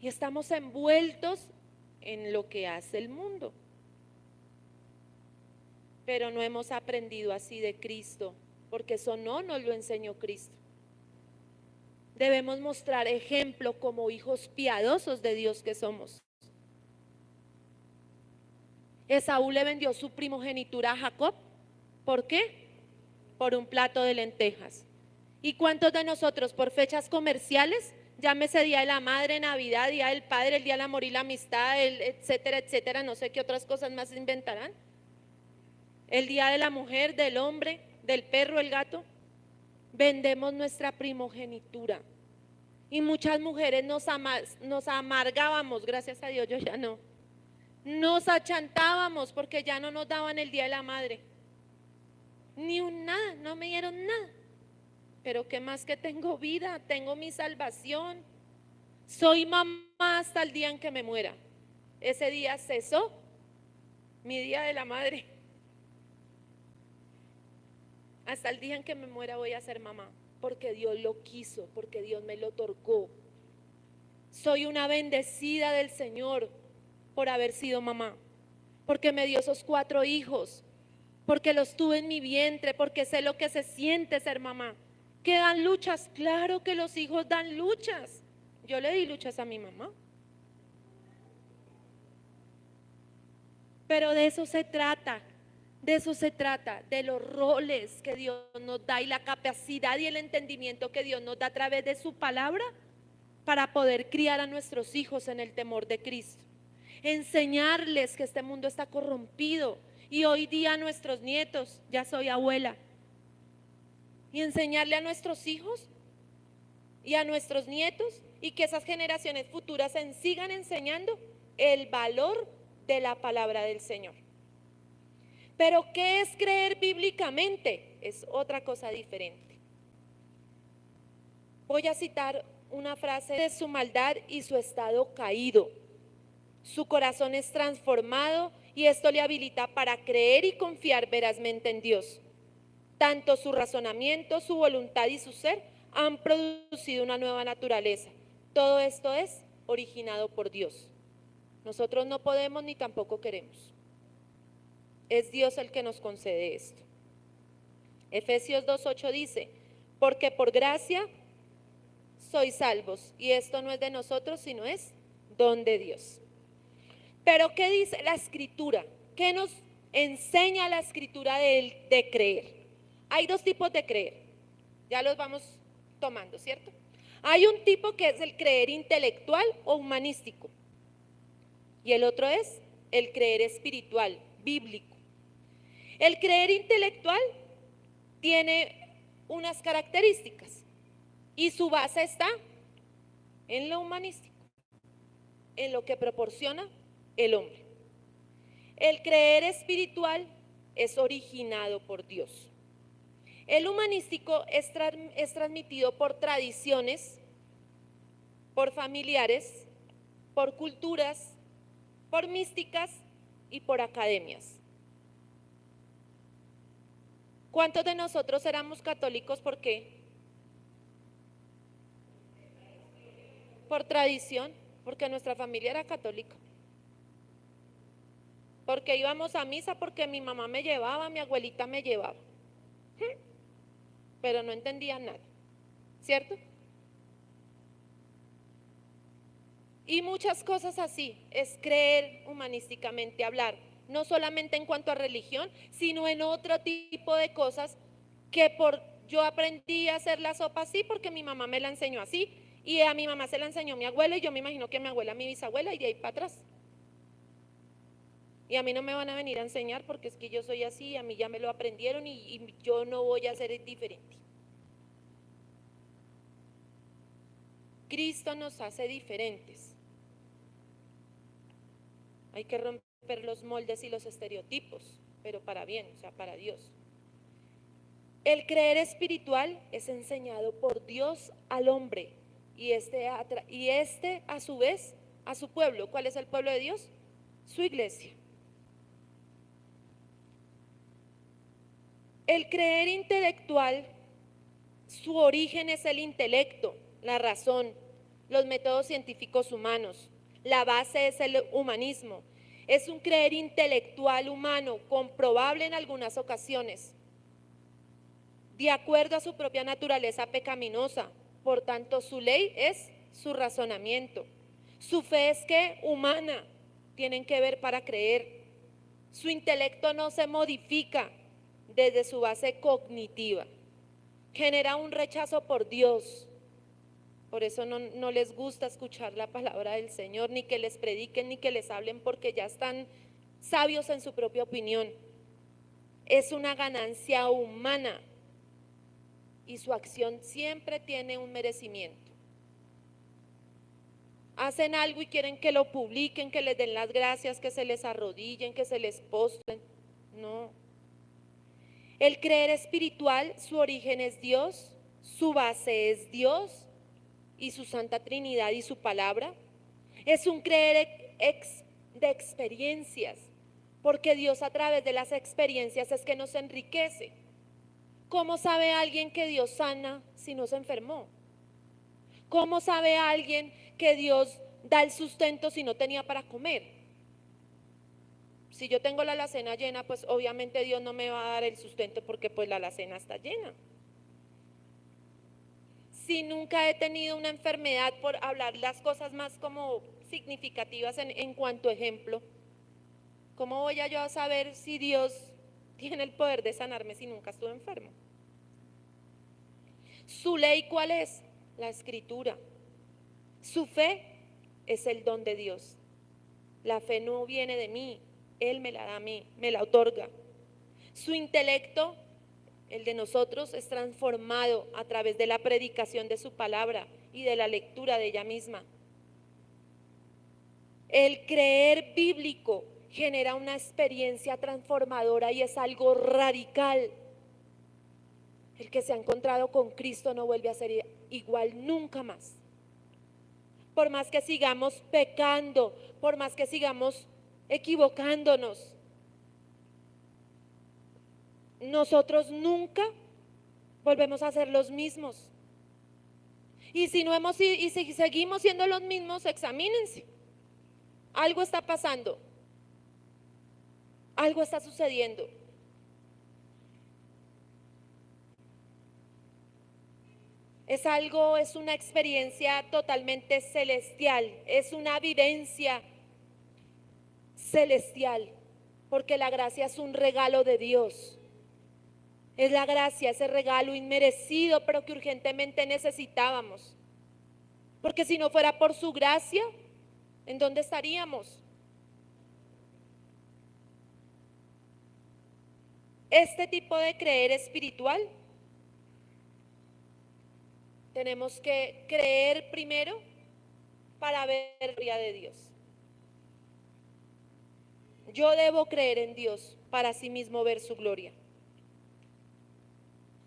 Y estamos envueltos en lo que hace el mundo. Pero no hemos aprendido así de Cristo, porque eso no nos lo enseñó Cristo. Debemos mostrar ejemplo como hijos piadosos de Dios que somos. Esaú le vendió su primogenitura a Jacob. ¿Por qué? Por un plato de lentejas. ¿Y cuántos de nosotros por fechas comerciales, llámese Día de la Madre, Navidad, Día del Padre, el Día del Amor y la Amistad, etcétera, etcétera, no sé qué otras cosas más inventarán? El Día de la Mujer, del hombre, del perro, el gato. Vendemos nuestra primogenitura. Y muchas mujeres nos amargábamos, gracias a Dios yo ya no. Nos achantábamos porque ya no nos daban el Día de la Madre. Ni un nada, no me dieron nada. Pero qué más que tengo vida, tengo mi salvación. Soy mamá hasta el día en que me muera. Ese día cesó mi Día de la Madre. Hasta el día en que me muera voy a ser mamá, porque Dios lo quiso, porque Dios me lo otorgó. Soy una bendecida del Señor por haber sido mamá, porque me dio esos 4 hijos, porque los tuve en mi vientre, porque sé lo que se siente ser mamá. ¿Que dan luchas? Claro que los hijos dan luchas. Yo le di luchas a mi mamá. Pero de eso se trata. De eso se trata, de los roles que Dios nos da y la capacidad y el entendimiento que Dios nos da a través de su palabra para poder criar a nuestros hijos en el temor de Cristo. Enseñarles que este mundo está corrompido y hoy día a nuestros nietos, ya soy abuela, y enseñarle a nuestros hijos y a nuestros nietos y que esas generaciones futuras sigan enseñando el valor de la palabra del Señor. Pero ¿qué es creer bíblicamente? Es otra cosa diferente. Voy a citar una frase de su maldad y su estado caído. Su corazón es transformado y esto le habilita para creer y confiar verazmente en Dios. Tanto su razonamiento, su voluntad y su ser han producido una nueva naturaleza. Todo esto es originado por Dios. Nosotros no podemos ni tampoco queremos. Es Dios el que nos concede esto. Efesios 2:8 dice, porque por gracia sois salvos, y esto no es de nosotros, sino es don de Dios. Pero ¿qué dice la Escritura? ¿Qué nos enseña la Escritura de creer? Hay 2 tipos de creer, ya los vamos tomando, ¿cierto? Hay un tipo que es el creer intelectual o humanístico, y el otro es el creer espiritual, bíblico. El creer intelectual tiene unas características y su base está en lo humanístico, en lo que proporciona el hombre. El creer espiritual es originado por Dios. El humanístico es transmitido por tradiciones, por familiares, por culturas, por místicas y por academias. ¿Cuántos de nosotros éramos católicos? ¿Por qué? Por tradición, porque nuestra familia era católica. Porque íbamos a misa, porque mi mamá me llevaba, mi abuelita me llevaba. Pero no entendía nada, ¿cierto? Y muchas cosas así, es creer humanísticamente, hablar. No solamente en cuanto a religión, sino en otro tipo de cosas que yo aprendí a hacer la sopa así porque mi mamá me la enseñó así y a mi mamá se la enseñó mi abuela y yo me imagino que mi abuela, mi bisabuela y de ahí para atrás. Y a mí no me van a venir a enseñar porque es que yo soy así, a mí ya me lo aprendieron y yo no voy a ser diferente. Cristo nos hace diferentes. Hay que romper los moldes y los estereotipos, pero para bien, o sea, para Dios. El creer espiritual es enseñado por Dios al hombre y este a su vez a su pueblo. ¿Cuál es el pueblo de Dios? Su iglesia. El creer intelectual, su origen es el intelecto, la razón, los métodos científicos humanos. La base es el humanismo. Es un creer intelectual humano, comprobable en algunas ocasiones, de acuerdo a su propia naturaleza pecaminosa. Por tanto, su ley es su razonamiento. Su fe es que humana, tienen que ver para creer. Su intelecto no se modifica desde su base cognitiva. Genera un rechazo por Dios. Por eso no les gusta escuchar la palabra del Señor, ni que les prediquen, ni que les hablen, porque ya están sabios en su propia opinión. Es una ganancia humana y su acción siempre tiene un merecimiento. Hacen algo y quieren que lo publiquen, que les den las gracias, que se les arrodillen, que se les postren. No. El creer espiritual, su origen es Dios, su base es Dios y su Santa Trinidad y su palabra. Es un creer de experiencias, porque Dios a través de las experiencias es que nos enriquece. ¿Cómo sabe alguien que Dios sana si no se enfermó? ¿Cómo sabe alguien que Dios da el sustento si no tenía para comer? Si yo tengo la alacena llena, pues obviamente Dios no me va a dar el sustento porque pues la alacena está llena. Si nunca he tenido una enfermedad, por hablar las cosas más como significativas en cuanto a ejemplo, ¿cómo voy yo a saber si Dios tiene el poder de sanarme si nunca estuve enfermo? ¿Su ley cuál es? La escritura. Su fe es el don de Dios. La fe no viene de mí, Él me la da a mí, me la otorga. Su intelecto, el de nosotros, es transformado a través de la predicación de su palabra y de la lectura de ella misma. El creer bíblico genera una experiencia transformadora y es algo radical. El que se ha encontrado con Cristo no vuelve a ser igual nunca más. Por más que sigamos pecando, por más que sigamos equivocándonos, nosotros nunca volvemos a ser los mismos. Y si si seguimos siendo los mismos, examínense. Algo está pasando. Algo está sucediendo. Es una experiencia totalmente celestial, es una vivencia celestial, porque la gracia es un regalo de Dios. Es la gracia, ese regalo inmerecido, pero que urgentemente necesitábamos. Porque si no fuera por su gracia, ¿en dónde estaríamos? Este tipo de creer espiritual, tenemos que creer primero para ver la gloria de Dios. Yo debo creer en Dios para sí mismo ver su gloria.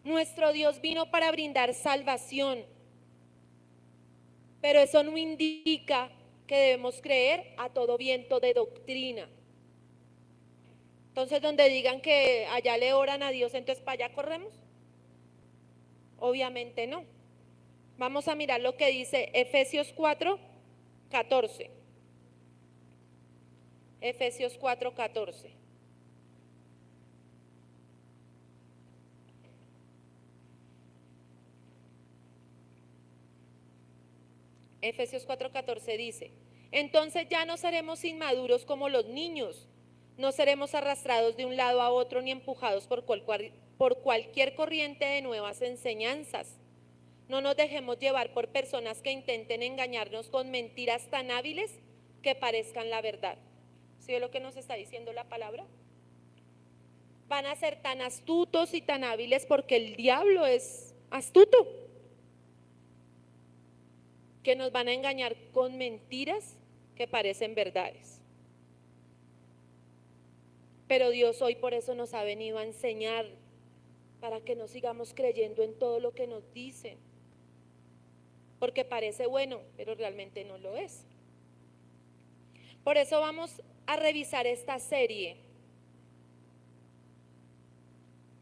Nuestro Dios vino para brindar salvación, pero eso no indica que debemos creer a todo viento de doctrina. Entonces, donde digan que allá le oran a Dios, entonces para allá corremos. Obviamente no. Vamos a mirar lo que dice Efesios 4:14. Efesios 4:14. Efesios 4:14 dice: entonces ya no seremos inmaduros como los niños, no seremos arrastrados de un lado a otro ni empujados por cualquier corriente de nuevas enseñanzas. No nos dejemos llevar por personas que intenten engañarnos con mentiras tan hábiles que parezcan la verdad. ¿Sí ve lo que nos está diciendo la palabra? Van a ser tan astutos y tan hábiles porque el diablo es astuto, que nos van a engañar con mentiras que parecen verdades. Pero Dios hoy por eso nos ha venido a enseñar, para que no sigamos creyendo en todo lo que nos dicen, porque parece bueno, pero realmente no lo es. Por eso vamos a revisar esta serie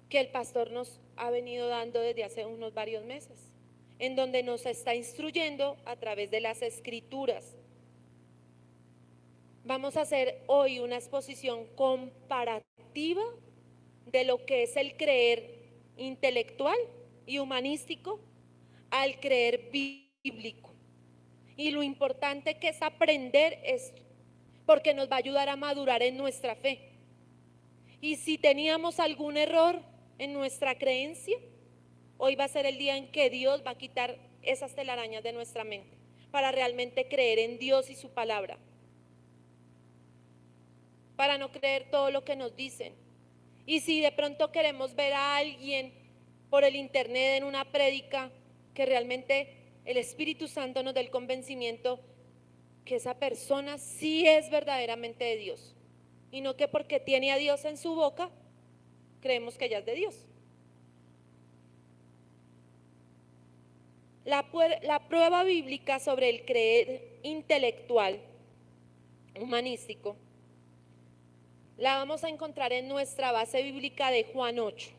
que el pastor nos ha venido dando desde hace unos varios meses, en donde nos está instruyendo a través de las escrituras. Vamos a hacer hoy una exposición comparativa de lo que es el creer intelectual y humanístico al creer bíblico. Y lo importante que es aprender esto, porque nos va a ayudar a madurar en nuestra fe. Y si teníamos algún error en nuestra creencia, hoy va a ser el día en que Dios va a quitar esas telarañas de nuestra mente para realmente creer en Dios y su palabra, para no creer todo lo que nos dicen. Y si de pronto queremos ver a alguien por el internet en una prédica, que realmente el Espíritu Santo nos dé el convencimiento que esa persona sí es verdaderamente de Dios, y no que porque tiene a Dios en su boca creemos que ella es de Dios. La prueba bíblica sobre el creer intelectual, humanístico, la vamos a encontrar en nuestra base bíblica de Juan 8.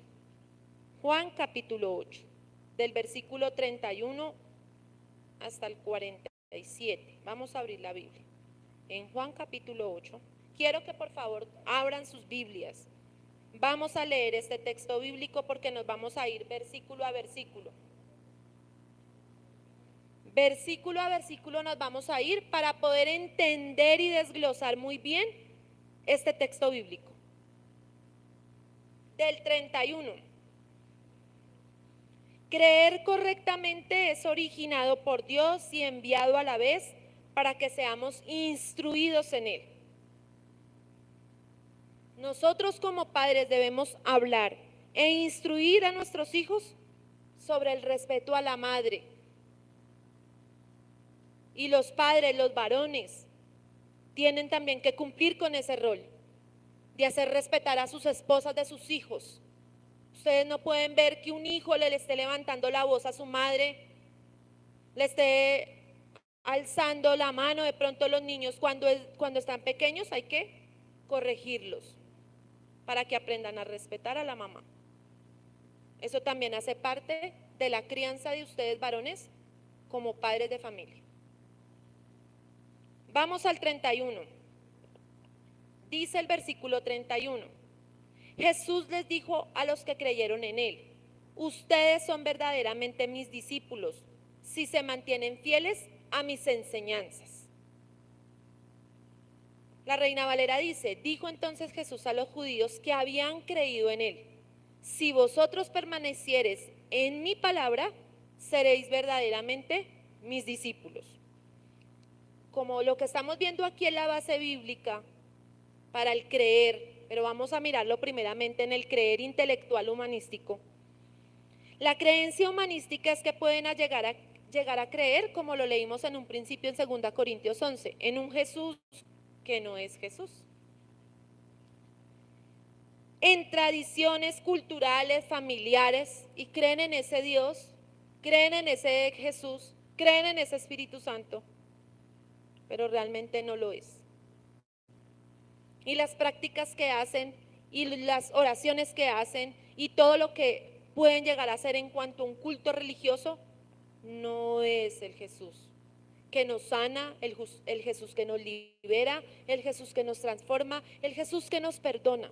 Juan capítulo 8, del versículo 31 hasta el 47. Vamos a abrir la Biblia. En Juan capítulo 8. Quiero que por favor abran sus Biblias. Vamos a leer este texto bíblico porque nos vamos a ir versículo a versículo. Versículo a versículo nos vamos a ir para poder entender y desglosar muy bien este texto bíblico. Del 31. Creer correctamente es originado por Dios y enviado a la vez para que seamos instruidos en él. Nosotros como padres debemos hablar e instruir a nuestros hijos sobre el respeto a la madre. Y los padres, los varones, tienen también que cumplir con ese rol de hacer respetar a sus esposas de sus hijos. Ustedes no pueden ver que un hijo le esté levantando la voz a su madre, le esté alzando la mano. De pronto los niños cuando están pequeños hay que corregirlos para que aprendan a respetar a la mamá. Eso también hace parte de la crianza de ustedes varones como padres de familia. Vamos al 31. Dice el versículo 31. Jesús les dijo a los que creyeron en él: ustedes son verdaderamente mis discípulos si se mantienen fieles a mis enseñanzas. La Reina Valera dice: dijo entonces Jesús a los judíos que habían creído en él: si vosotros permaneciereis en mi palabra, seréis verdaderamente mis discípulos. Como lo que estamos viendo aquí en la base bíblica para el creer, pero vamos a mirarlo primeramente en el creer intelectual humanístico. La creencia humanística es que pueden llegar a creer, como lo leímos en un principio en 2 Corintios 11, en un Jesús que no es Jesús. En tradiciones culturales, familiares, y creen en ese Dios, creen en ese Jesús, creen en ese Espíritu Santo, pero realmente no lo es. Y las prácticas que hacen y las oraciones que hacen y todo lo que pueden llegar a hacer en cuanto a un culto religioso no es el Jesús que nos sana, el Jesús que nos libera, el Jesús que nos transforma, el Jesús que nos perdona,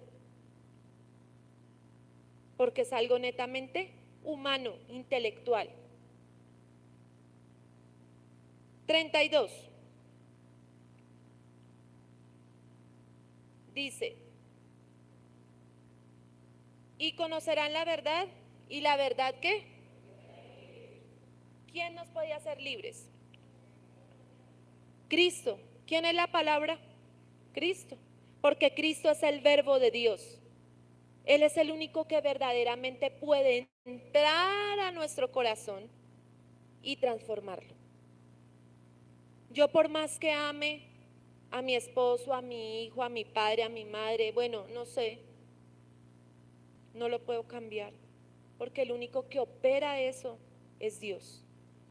porque es algo netamente humano, intelectual. 32. Dice: y conocerán la verdad, y la verdad ¿qué? ¿Quién nos podía hacer libres? Cristo. ¿Quién es la palabra? Cristo. porque Cristo es el verbo de Dios. Él es el único que verdaderamente puede entrar a nuestro corazón y transformarlo. Yo por más que ame a mi esposo, a mi hijo, a mi padre, a mi madre, bueno, no sé, no lo puedo cambiar, porque el único que opera eso es Dios,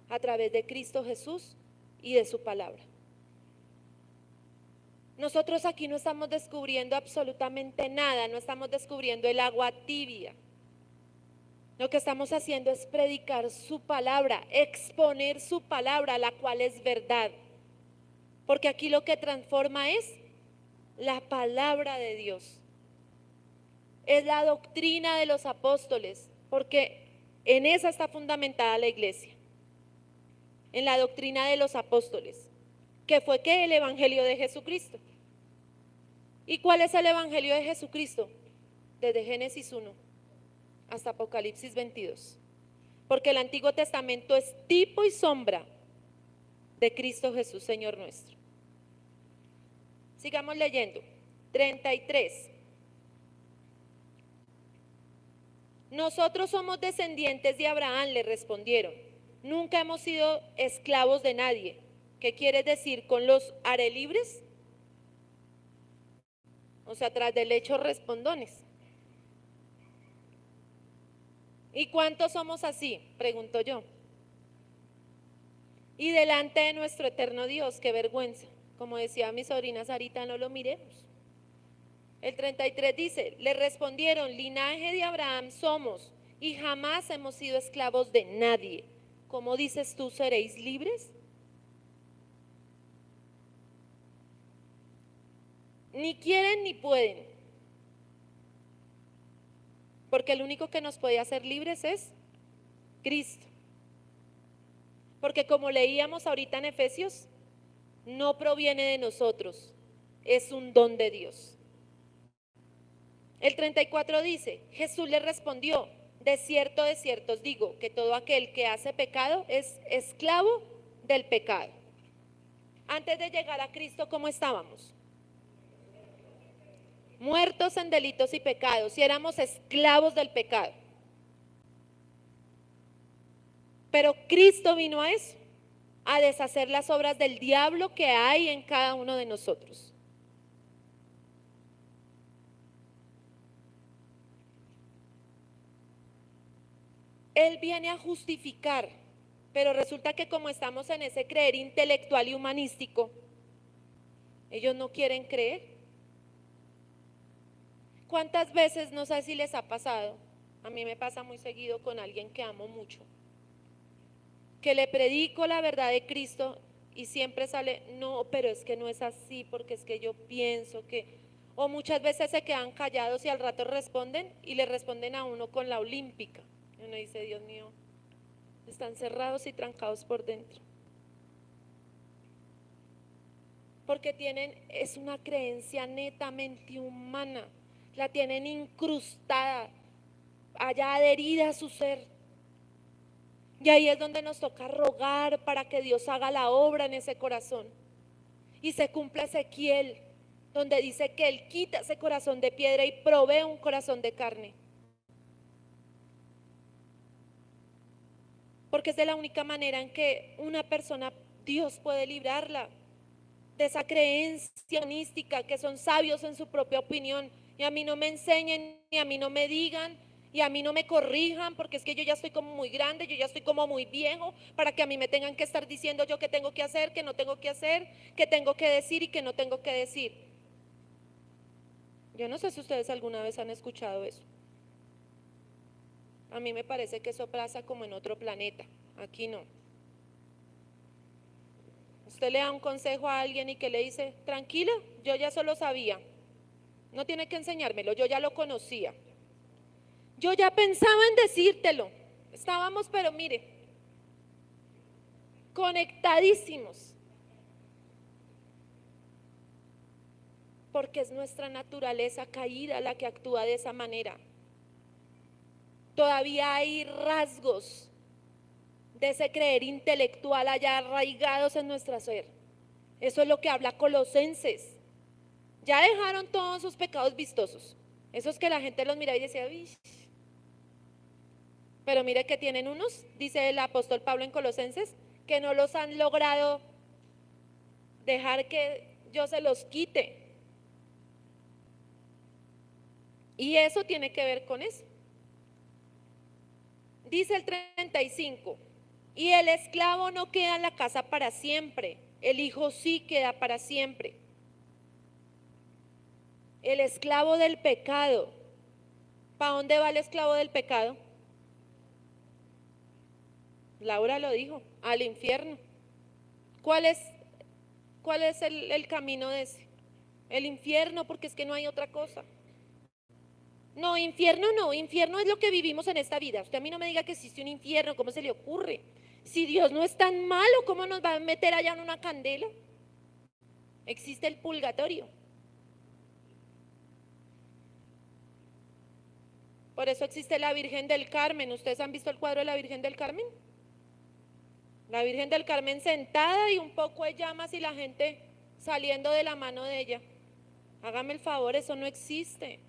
a través de Cristo Jesús y de su palabra. Nosotros aquí no estamos descubriendo absolutamente nada, no estamos descubriendo el agua tibia. Lo que estamos haciendo es predicar su palabra, exponer su palabra, la cual es verdad. Porque aquí lo que transforma es la palabra de Dios. Es la doctrina de los apóstoles, porque en esa está fundamentada la iglesia. En la doctrina de los apóstoles, que fue que el evangelio de Jesucristo. ¿Y cuál es el evangelio de Jesucristo? Desde Génesis 1 hasta Apocalipsis 22. Porque el Antiguo Testamento es tipo y sombra de Cristo Jesús, Señor nuestro. Sigamos leyendo. 33. Nosotros somos descendientes de Abraham, le respondieron. Nunca hemos sido esclavos de nadie. ¿Qué quiere decir con los haré libres? O sea, tras del hecho respondones. ¿Y cuántos somos así? Pregunto yo. Y delante de nuestro eterno Dios, qué vergüenza. Como decía mi sobrina Sarita, no lo miremos. El 33 dice, le respondieron, linaje de Abraham somos y jamás hemos sido esclavos de nadie. ¿Cómo dices tú, seréis libres? Ni quieren ni pueden. Porque el único que nos puede hacer libres es Cristo. Porque como leíamos ahorita en Efesios, no proviene de nosotros, es un don de Dios. El 34 dice, Jesús le respondió, de cierto os digo, que todo aquel que hace pecado es esclavo del pecado. Antes de llegar a Cristo, ¿cómo estábamos? Muertos en delitos y pecados, y éramos esclavos del pecado. Pero Cristo vino a eso, a deshacer las obras del diablo que hay en cada uno de nosotros. Él viene a justificar, pero resulta que como estamos en ese creer intelectual y humanístico, ellos no quieren creer. ¿Cuántas veces, no sé si les ha pasado, a mí me pasa muy seguido con alguien que amo mucho, que le predico la verdad de Cristo y siempre sale, no, pero es que no es así, porque es que yo pienso que, o muchas veces se quedan callados y al rato responden y le responden a uno con la olímpica. Y uno dice, Dios mío, están cerrados y trancados por dentro. Porque es una creencia netamente humana, la tienen incrustada, allá adherida a su ser. Y ahí es donde nos toca rogar para que Dios haga la obra en ese corazón. Y se cumpla Ezequiel, donde dice que Él quita ese corazón de piedra y provee un corazón de carne. Porque es de la única manera en que una persona, Dios puede librarla de esa creencia mística, que son sabios en su propia opinión. Y a mí no me enseñen, y a mí no me digan, y a mí no me corrijan, porque es que yo ya estoy como muy grande, yo ya estoy como muy viejo, para que a mí me tengan que estar diciendo yo qué tengo que hacer, qué no tengo que hacer, qué tengo que decir y qué no tengo que decir. Yo no sé si ustedes alguna vez han escuchado eso. A mí me parece que eso pasa como en otro planeta, aquí no. Usted le da un consejo a alguien y que le dice, tranquila, yo ya eso lo sabía, no tiene que enseñármelo, yo ya lo conocía. Yo ya pensaba en decírtelo, estábamos, pero mire, conectadísimos. Porque es nuestra naturaleza caída la que actúa de esa manera. Todavía hay rasgos de ese creer intelectual allá arraigados en nuestro ser. Eso es lo que habla Colosenses. Ya dejaron todos sus pecados vistosos, esos que la gente los miraba y decía, uy. Pero mire que tienen unos, dice el apóstol Pablo en Colosenses, que no los han logrado dejar que yo se los quite. Y eso tiene que ver con eso. Dice el 35, y el esclavo no queda en la casa para siempre, el hijo sí queda para siempre. El esclavo del pecado, ¿para dónde va el esclavo del pecado? Laura lo dijo, al infierno. ¿Cuál es el camino de ese? El infierno, porque es que no hay otra cosa. No, infierno es lo que vivimos en esta vida. Usted a mí no me diga que existe un infierno, ¿cómo se le ocurre? Si Dios no es tan malo, ¿cómo nos va a meter allá en una candela? Existe el purgatorio. Por eso existe la Virgen del Carmen. ¿Ustedes han visto el cuadro de la Virgen del Carmen? La Virgen del Carmen sentada y un poco de llamas y la gente saliendo de la mano de ella. Hágame el favor, eso no existe.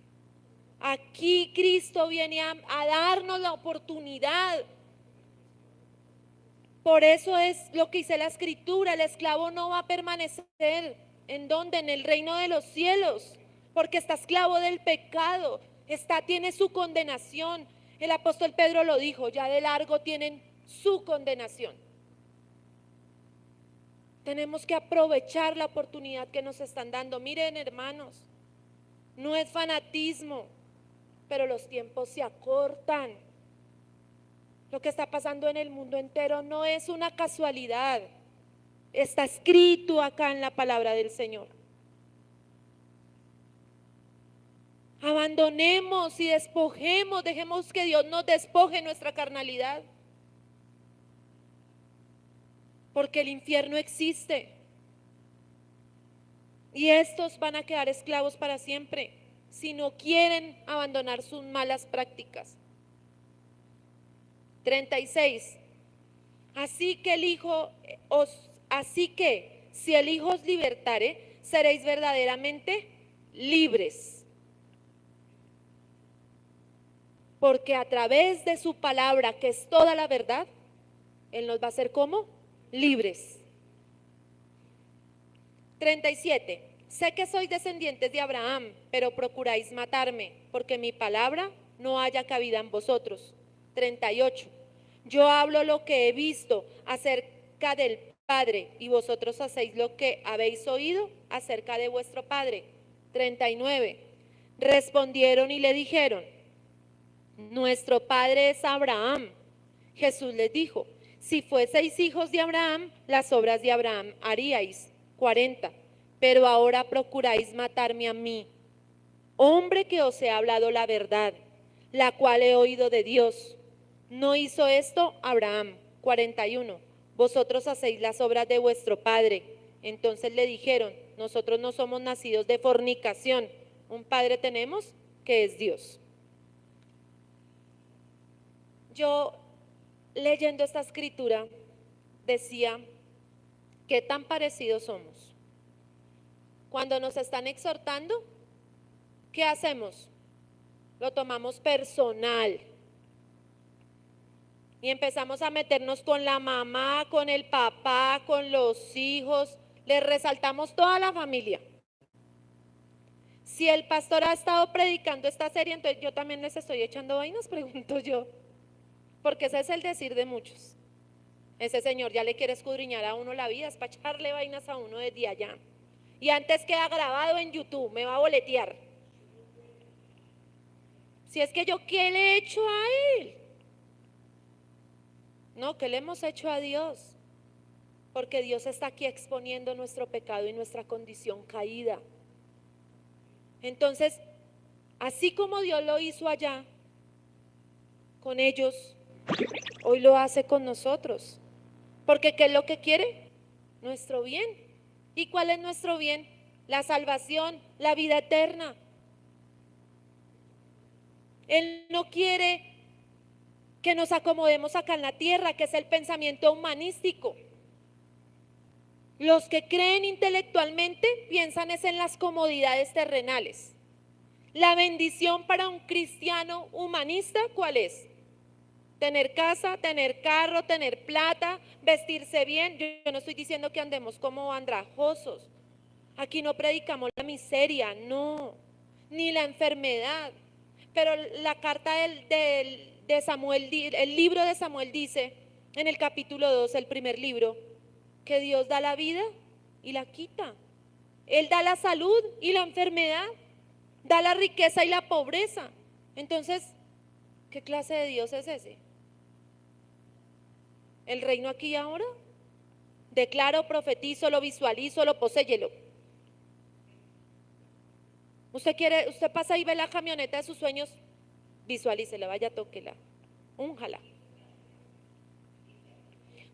Aquí Cristo viene a darnos la oportunidad. Por eso es lo que dice la Escritura, el esclavo no va a permanecer. ¿En dónde? En el reino de los cielos, porque está esclavo del pecado, tiene su condenación. El apóstol Pedro lo dijo, ya de largo tienen su condenación. Tenemos que aprovechar la oportunidad que nos están dando. Miren, hermanos, no es fanatismo, pero los tiempos se acortan. Lo que está pasando en el mundo entero no es una casualidad. Está escrito acá en la palabra del Señor. Abandonemos y despojemos, dejemos que Dios nos despoje nuestra carnalidad. Porque el infierno existe. Y estos van a quedar esclavos para siempre si no quieren abandonar sus malas prácticas. 36. Así que si el Hijo os libertare, seréis verdaderamente libres. Porque a través de su palabra, que es toda la verdad, Él nos va a hacer ¿cómo? Libres. 37. Sé que sois descendientes de Abraham, pero procuráis matarme, porque mi palabra no haya cabida en vosotros. 38. Yo hablo lo que he visto acerca del Padre, y vosotros hacéis lo que habéis oído acerca de vuestro Padre. 39. Respondieron y le dijeron, nuestro Padre es Abraham. Jesús les dijo, si fueseis hijos de Abraham, las obras de Abraham haríais. 40. Pero ahora procuráis matarme a mí, hombre que os he hablado la verdad, la cual he oído de Dios. ¿No hizo esto Abraham? 41. Vosotros hacéis las obras de vuestro padre. Entonces le dijeron, nosotros no somos nacidos de fornicación, un padre tenemos que es Dios. Yo, leyendo esta escritura, decía, ¿qué tan parecidos somos? Cuando nos están exhortando, ¿qué hacemos? Lo tomamos personal. Y empezamos a meternos con la mamá, con el papá, con los hijos. Les resaltamos toda la familia. Si el pastor ha estado predicando esta serie, entonces yo también les estoy echando vainas, pregunto yo. Porque ese es el decir de muchos. Ese señor ya le quiere escudriñar a uno la vida, es para echarle vainas a uno desde allá. Y antes queda grabado en YouTube, me va a boletear. Si es que yo, ¿qué le he hecho a él? No, ¿qué le hemos hecho a Dios? Porque Dios está aquí exponiendo nuestro pecado y nuestra condición caída. Entonces, así como Dios lo hizo allá con ellos, hoy lo hace con nosotros. Porque ¿qué es lo que quiere? Nuestro bien. ¿Y cuál es nuestro bien? La salvación, la vida eterna. Él no quiere que nos acomodemos acá en la tierra, que es el pensamiento humanístico. Los que creen intelectualmente piensan es en las comodidades terrenales. La bendición para un cristiano humanista, ¿cuál es? Tener casa, tener carro, tener plata, vestirse bien. Yo no estoy diciendo que andemos como andrajosos. Aquí no predicamos la miseria, no, ni la enfermedad. Pero la carta de Samuel, el libro de Samuel dice, en el capítulo 2, el primer libro, que Dios da la vida y la quita. Él da la salud y la enfermedad, da la riqueza y la pobreza. Entonces, ¿qué clase de Dios es ese? ¿El reino aquí y ahora? Declaro, profetizo, lo visualizo, lo poséyelo. Usted pasa y ve la camioneta de sus sueños, visualícela, vaya, tóquela, únjala.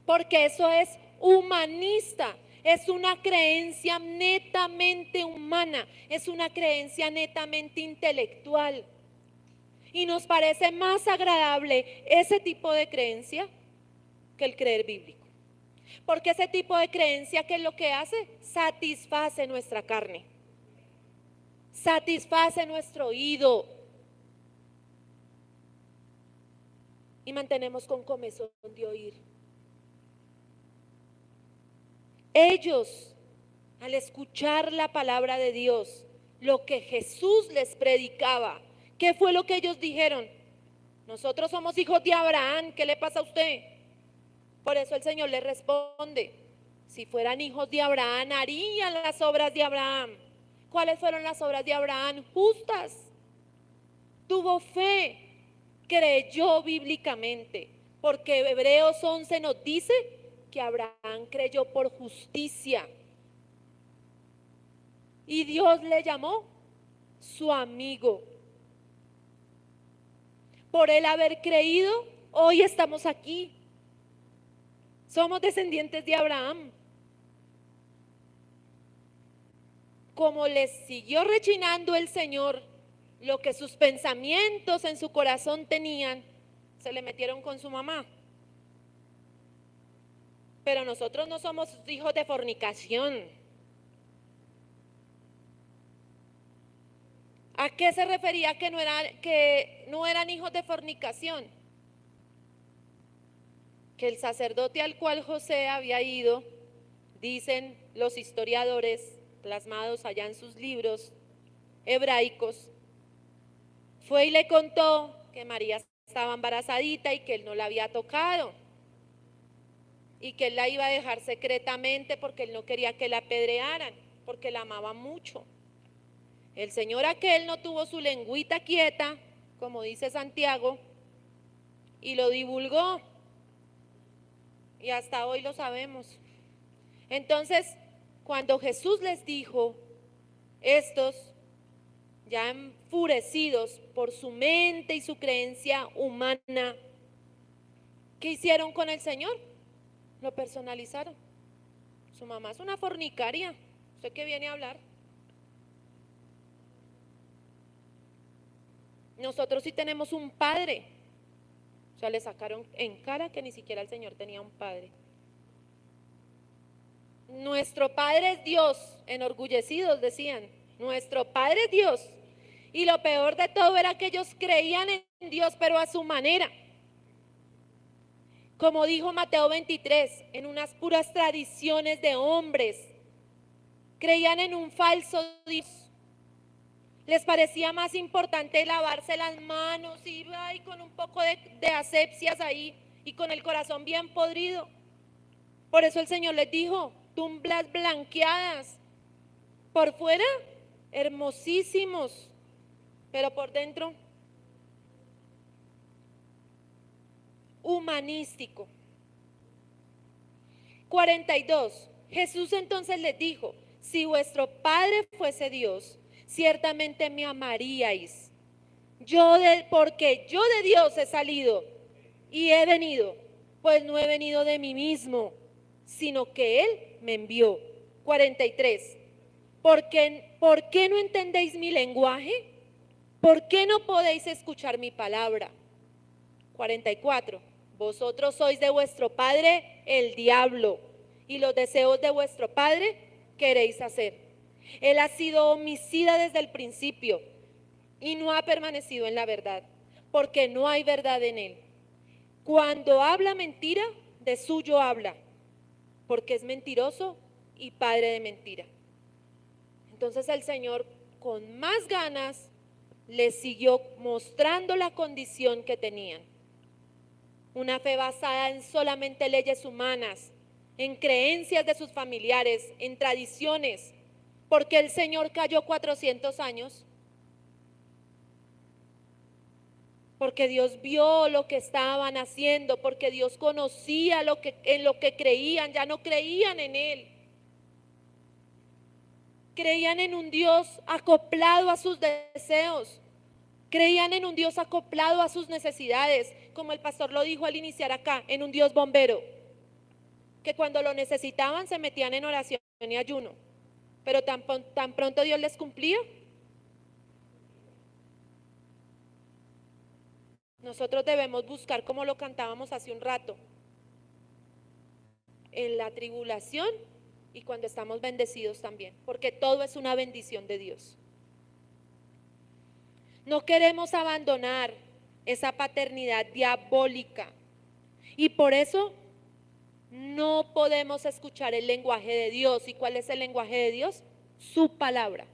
Porque eso es humanista, es una creencia netamente humana, es una creencia netamente intelectual. Y nos parece más agradable ese tipo de creencia que el creer bíblico. Porque ese tipo de creencia, ¿qué es lo que hace? Satisface nuestra carne, satisface nuestro oído y mantenemos con comezón de oír. Ellos, al escuchar la palabra de Dios, lo que Jesús les predicaba, ¿qué fue lo que ellos dijeron? Nosotros somos hijos de Abraham, ¿qué le pasa a usted? Por eso el Señor les responde, si fueran hijos de Abraham, harían las obras de Abraham. ¿Cuáles fueron las obras de Abraham? Justas. Tuvo fe, creyó bíblicamente, porque Hebreos 11 nos dice que Abraham creyó por justicia y Dios le llamó su amigo. Por él haber creído, hoy estamos aquí. Somos descendientes de Abraham. Como les siguió rechinando el Señor lo que sus pensamientos en su corazón tenían, se le metieron con su mamá. Pero nosotros no somos hijos de fornicación. ¿A qué se refería que no eran hijos de fornicación? Que el sacerdote al cual José había ido, dicen los historiadores plasmados allá en sus libros hebraicos, fue y le contó que María estaba embarazadita y que él no la había tocado y que él la iba a dejar secretamente porque él no quería que la apedrearan, porque la amaba mucho. El señor aquel no tuvo su lengüita quieta, como dice Santiago, y lo divulgó. Y hasta hoy lo sabemos. Entonces, cuando Jesús les dijo, estos ya enfurecidos por su mente y su creencia humana, ¿qué hicieron con el Señor? Lo personalizaron. Su mamá es una fornicaria. ¿Usted qué viene a hablar? Nosotros sí tenemos un padre. O sea, le sacaron en cara que ni siquiera el Señor tenía un padre. Nuestro Padre es Dios, enorgullecidos decían, nuestro Padre es Dios. Y lo peor de todo era que ellos creían en Dios, pero a su manera. Como dijo Mateo 23, en unas puras tradiciones de hombres, creían en un falso Dios. Les parecía más importante lavarse las manos y con un poco de asepsias ahí y con el corazón bien podrido. Por eso el Señor les dijo, tumblas blanqueadas, por fuera hermosísimos, pero por dentro humanístico. 42. Jesús entonces les dijo, si vuestro Padre fuese Dios, ciertamente me amaríais. Porque yo de Dios he salido y he venido, pues no he venido de mí mismo, sino que Él me envió. 43. ¿Por qué no entendéis mi lenguaje? ¿Por qué no podéis escuchar mi palabra? 44. Vosotros sois de vuestro padre el diablo, y los deseos de vuestro padre queréis hacer. Él ha sido homicida desde el principio y no ha permanecido en la verdad, porque no hay verdad en él. Cuando habla mentira, de suyo habla, porque es mentiroso y padre de mentira. Entonces el Señor, con más ganas, les siguió mostrando la condición que tenían. Una fe basada en solamente leyes humanas, en creencias de sus familiares, en tradiciones. Porque el Señor cayó 400 años. Porque Dios vio lo que estaban haciendo, porque Dios conocía en lo que creían, ya no creían en Él. Creían en un Dios acoplado a sus deseos. Creían en un Dios acoplado a sus necesidades, como el pastor lo dijo al iniciar acá, en un Dios bombero, que cuando lo necesitaban se metían en oración y ayuno, pero tan pronto Dios les cumplía. Nosotros debemos buscar, como lo cantábamos hace un rato, en la tribulación y cuando estamos bendecidos también, porque todo es una bendición de Dios. No queremos abandonar esa paternidad diabólica y por eso no podemos escuchar el lenguaje de Dios. ¿Y cuál es el lenguaje de Dios? Su palabra.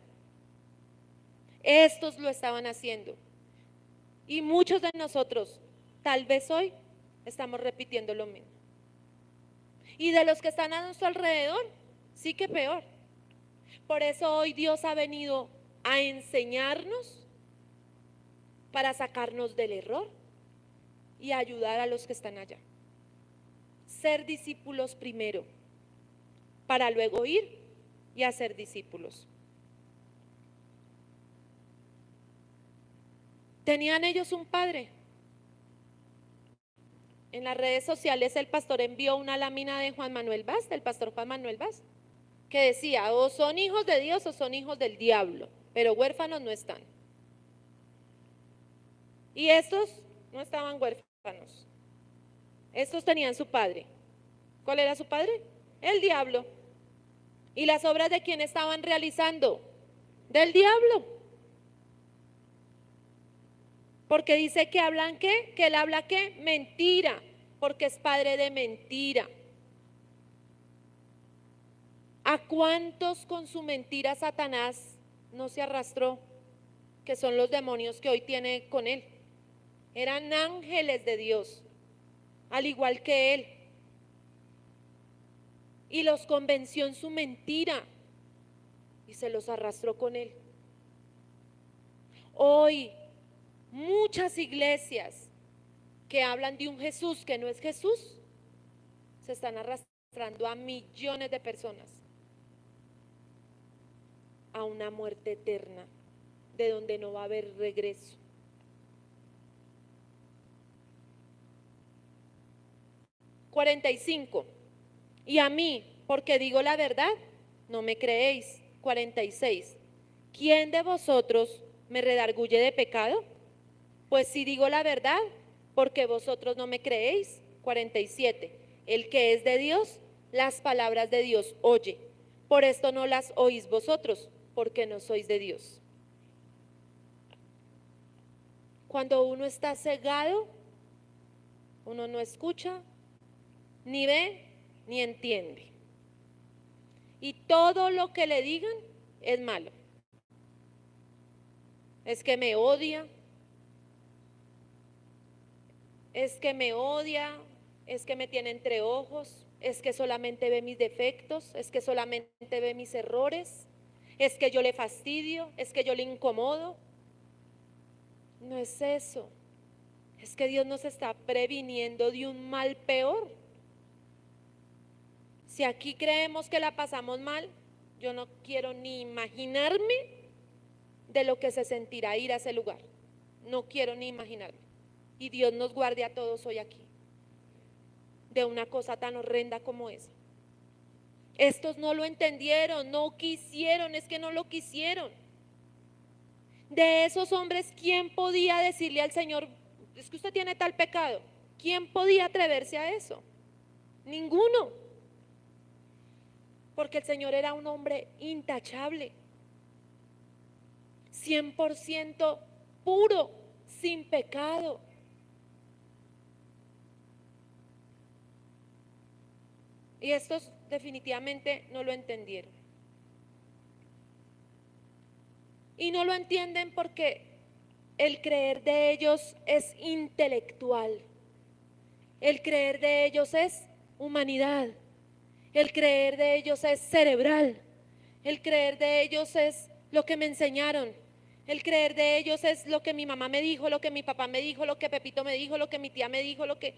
Estos lo estaban haciendo y muchos de nosotros tal vez hoy estamos repitiendo lo mismo. Y de los que están a nuestro alrededor, sí que peor. Por eso hoy Dios ha venido a enseñarnos para sacarnos del error y ayudar a los que están allá. Ser discípulos primero, para luego ir y hacer discípulos. ¿Tenían ellos un padre? En las redes sociales el pastor envió una lámina de Juan Manuel Vaz, del pastor Juan Manuel Vaz, que decía, o son hijos de Dios o son hijos del diablo, pero huérfanos no están. Y estos no estaban huérfanos. Estos tenían su padre. ¿Cuál era su padre? El diablo. ¿Y las obras de quién estaban realizando? Del diablo. Porque dice que hablan ¿qué? Que él habla ¿qué? Mentira, porque es padre de mentira. ¿A cuántos con su mentira Satanás no se arrastró? Que son los demonios que hoy tiene con él. Eran ángeles de Dios, al igual que él. Y los convenció en su mentira y se los arrastró con él. Hoy, muchas iglesias que hablan de un Jesús que no es Jesús, se están arrastrando a millones de personas a una muerte eterna, de donde no va a haber regreso. (45) Y a mí, porque digo la verdad, no me creéis. (46) ¿Quién de vosotros me redarguye de pecado? Pues si digo la verdad, porque vosotros no me creéis. (47) El que es de Dios, las palabras de Dios oye. Por esto no las oís vosotros, porque no sois de Dios. Cuando uno está cegado, uno no escucha, ni ve, ni entiende. Y todo lo que le digan es malo. Es que me odia, es que me odia, es que me tiene entre ojos, es que solamente ve mis defectos, es que solamente ve mis errores, es que yo le fastidio, es que yo le incomodo. No es eso. Es que Dios nos está previniendo de un mal peor. Si aquí creemos que la pasamos mal, yo no quiero ni imaginarme de lo que se sentirá ir a ese lugar. No quiero ni imaginarme. Y Dios nos guarde a todos hoy aquí de una cosa tan horrenda como esa. Estos no lo entendieron, no quisieron, es que no lo quisieron. De esos hombres, ¿quién podía decirle al Señor, es que usted tiene tal pecado? ¿Quién podía atreverse a eso? Ninguno. porque el Señor era un hombre intachable, 100% puro, sin pecado. Y estos definitivamente no lo entendieron. Y no lo entienden porque el creer de ellos es intelectual. El creer de ellos es humanidad. El creer de ellos es cerebral. El creer de ellos es lo que me enseñaron. El creer de ellos es lo que mi mamá me dijo, lo que mi papá me dijo, lo que Pepito me dijo, lo que mi tía me dijo, lo que...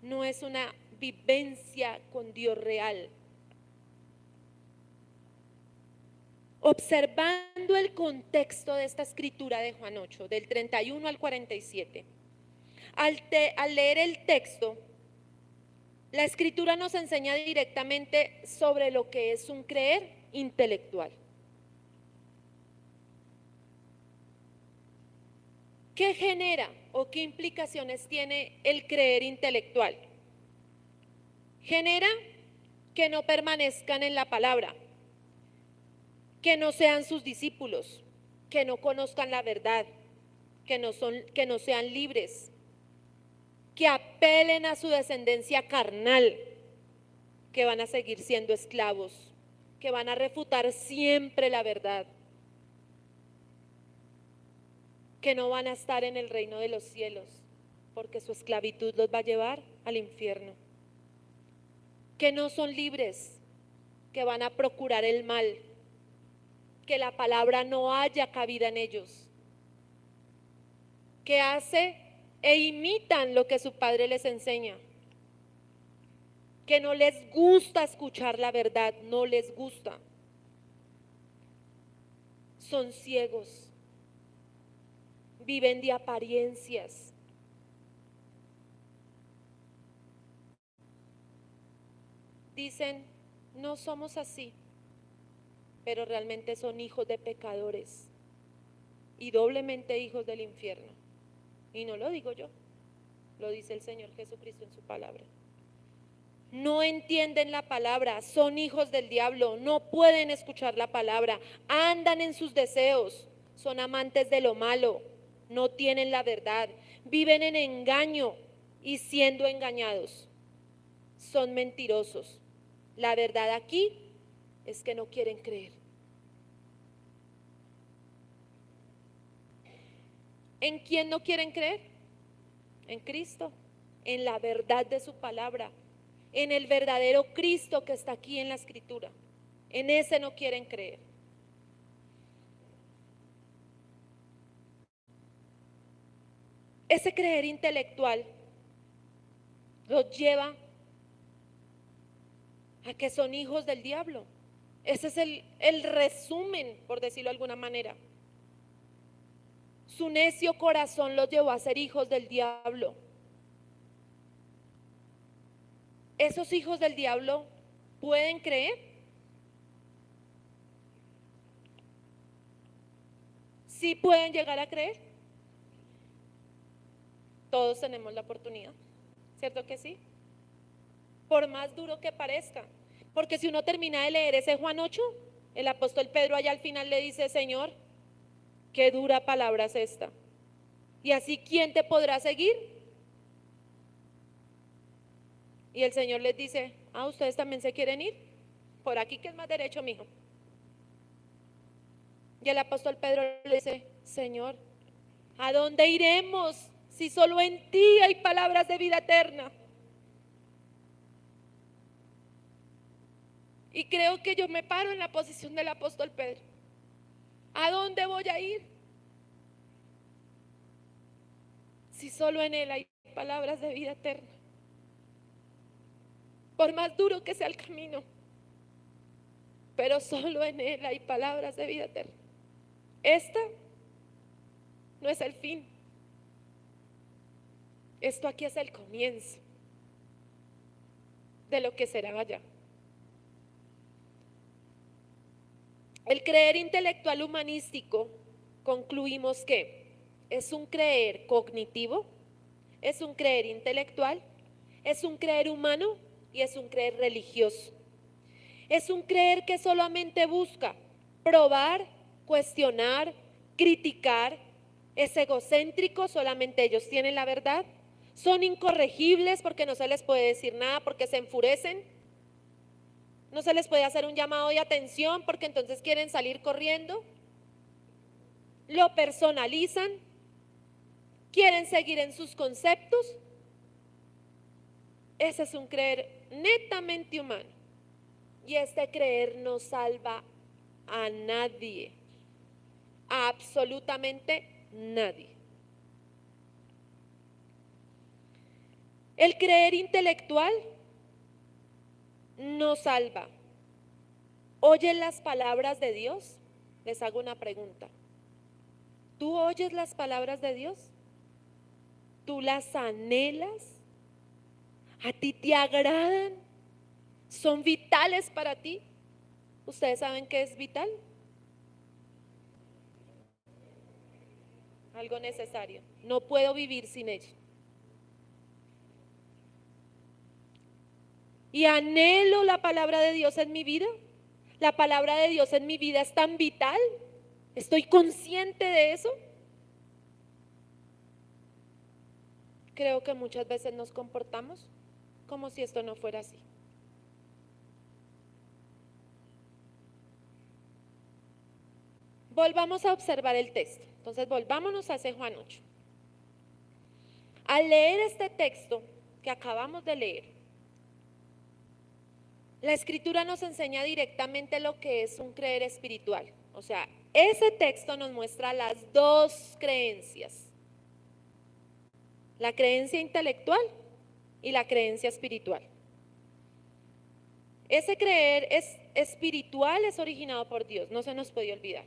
No es una vivencia con Dios real. Observando el contexto de esta escritura de Juan 8, del 31 al 47, al leer el texto, la escritura nos enseña directamente sobre lo que es un creer intelectual. ¿Qué genera o qué implicaciones tiene el creer intelectual? Genera que no permanezcan en la palabra, que no sean sus discípulos, que no conozcan la verdad, que no sean libres, que apelen a su descendencia carnal, que van a seguir siendo esclavos, que van a refutar siempre la verdad, que no van a estar en el reino de los cielos, porque su esclavitud los va a llevar al infierno, que no son libres, que van a procurar el mal, que la palabra no haya cabida en ellos, que hace e imitan lo que su padre les enseña, que no les gusta escuchar la verdad, no les gusta, son ciegos, viven de apariencias. Dicen, no somos así, pero realmente son hijos de pecadores y doblemente hijos del infierno. Y no lo digo yo, lo dice el Señor Jesucristo en su palabra. No entienden la palabra, son hijos del diablo, no pueden escuchar la palabra, andan en sus deseos, son amantes de lo malo, no tienen la verdad, viven en engaño y siendo engañados, son mentirosos. La verdad aquí es que no quieren creer. ¿En quién no quieren creer? En Cristo, en la verdad de su palabra, en el verdadero Cristo que está aquí en la escritura. En ese no quieren creer. Ese creer intelectual los lleva a que son hijos del diablo. Ese es el resumen, por decirlo de alguna manera. Su necio corazón los llevó a ser hijos del diablo. ¿Esos hijos del diablo pueden creer? ¿Sí pueden llegar a creer? Todos tenemos la oportunidad, ¿cierto que sí? Por más duro que parezca, porque si uno termina de leer ese Juan 8, el apóstol Pedro allá al final le dice, Señor, qué dura palabra es esta. Y así, ¿quién te podrá seguir? Y el Señor les dice, ¿ustedes también se quieren ir? Por aquí que es más derecho, mijo. Y el apóstol Pedro le dice, Señor, ¿a dónde iremos si solo en ti hay palabras de vida eterna? Y creo que yo me paro en la posición del apóstol Pedro. ¿A dónde voy a ir? Si solo en Él hay palabras de vida eterna. Por más duro que sea el camino, pero solo en Él hay palabras de vida eterna. Esta no es el fin. Esto aquí es el comienzo de lo que será allá. El creer intelectual humanístico, concluimos que es un creer cognitivo, es un creer intelectual, es un creer humano y es un creer religioso. Es un creer que solamente busca probar, cuestionar, criticar. Es egocéntrico, solamente ellos tienen la verdad. Son incorregibles porque no se les puede decir nada, porque se enfurecen. No se les puede hacer un llamado de atención porque entonces quieren salir corriendo. Lo personalizan, quieren seguir en sus conceptos. Ese es un creer netamente humano. Y este creer no salva a nadie, a absolutamente nadie. El creer intelectual no salva. ¿Oyen las palabras de Dios? Les hago una pregunta. ¿Tú oyes las palabras de Dios? ¿Tú las anhelas? ¿A ti te agradan? ¿Son vitales para ti? ¿Ustedes saben qué es vital? Algo necesario. No puedo vivir sin ello. Y anhelo la palabra de Dios en mi vida. La palabra de Dios en mi vida es tan vital. ¿Estoy consciente de eso? Creo que muchas veces nos comportamos como si esto no fuera así. Volvamos a observar el texto. Entonces volvámonos a ese Juan 8. Al leer este texto que acabamos de leer, la Escritura nos enseña directamente lo que es un creer espiritual. O sea, ese texto nos muestra las dos creencias. La creencia intelectual y la creencia espiritual. Ese creer es espiritual, es originado por Dios, no se nos puede olvidar.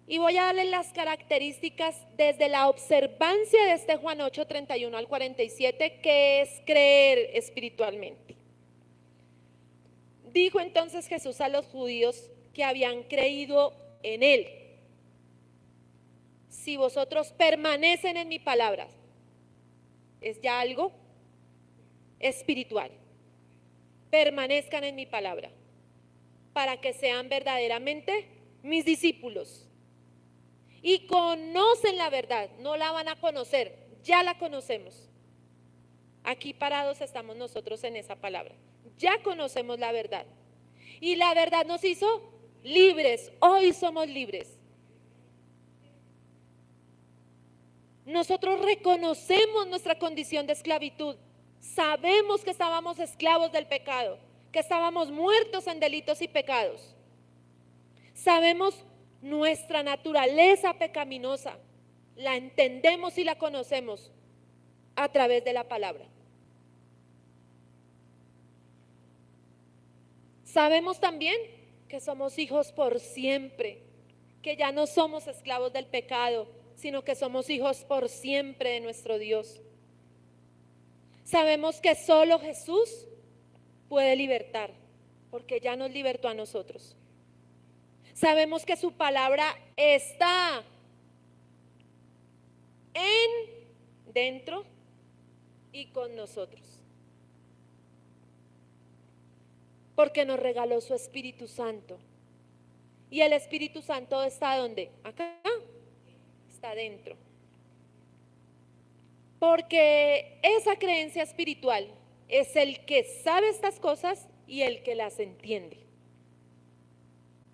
Y voy a darle las características desde la observancia de este Juan 8, 31 al 47, que es creer espiritualmente. Dijo entonces Jesús a los judíos que habían creído en él: si vosotros permanecen en mi palabra, es ya algo espiritual. Permanezcan en mi palabra para que sean verdaderamente mis discípulos. Y conocen la verdad, no la van a conocer, ya la conocemos. Aquí parados estamos nosotros en esa palabra. Ya conocemos la verdad. Y la verdad nos hizo libres, hoy somos libres. Nosotros reconocemos nuestra condición de esclavitud. Sabemos que estábamos esclavos del pecado, que estábamos muertos en delitos y pecados. Sabemos nuestra naturaleza pecaminosa, la entendemos y la conocemos a través de la palabra. Sabemos también que somos hijos por siempre, que ya no somos esclavos del pecado, sino que somos hijos por siempre de nuestro Dios. Sabemos que solo Jesús puede libertar, porque ya nos libertó a nosotros. Sabemos que su palabra está dentro y con nosotros, porque nos regaló su Espíritu Santo. Y el Espíritu Santo está ¿dónde? Acá, está dentro. Porque esa creencia espiritual es el que sabe estas cosas y el que las entiende.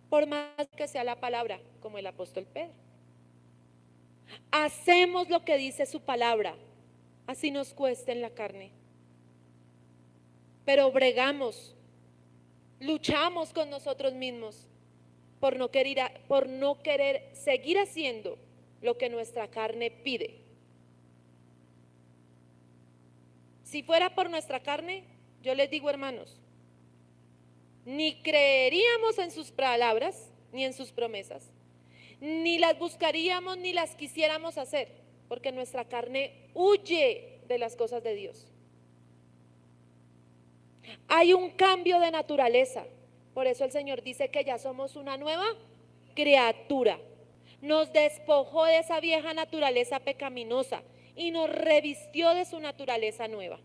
Por más que sea la palabra, como el apóstol Pedro. Hacemos lo que dice su palabra, así nos cueste en la carne. Pero bregamos, luchamos con nosotros mismos por no querer seguir haciendo lo que nuestra carne pide. Si fuera por nuestra carne, yo les digo, hermanos, ni creeríamos en sus palabras, ni en sus promesas, ni las buscaríamos, ni las quisiéramos hacer, porque nuestra carne huye de las cosas de Dios. Hay un cambio de naturaleza, por eso el Señor dice que ya somos una nueva criatura. Nos despojó de esa vieja naturaleza pecaminosa y nos revistió de su naturaleza nueva.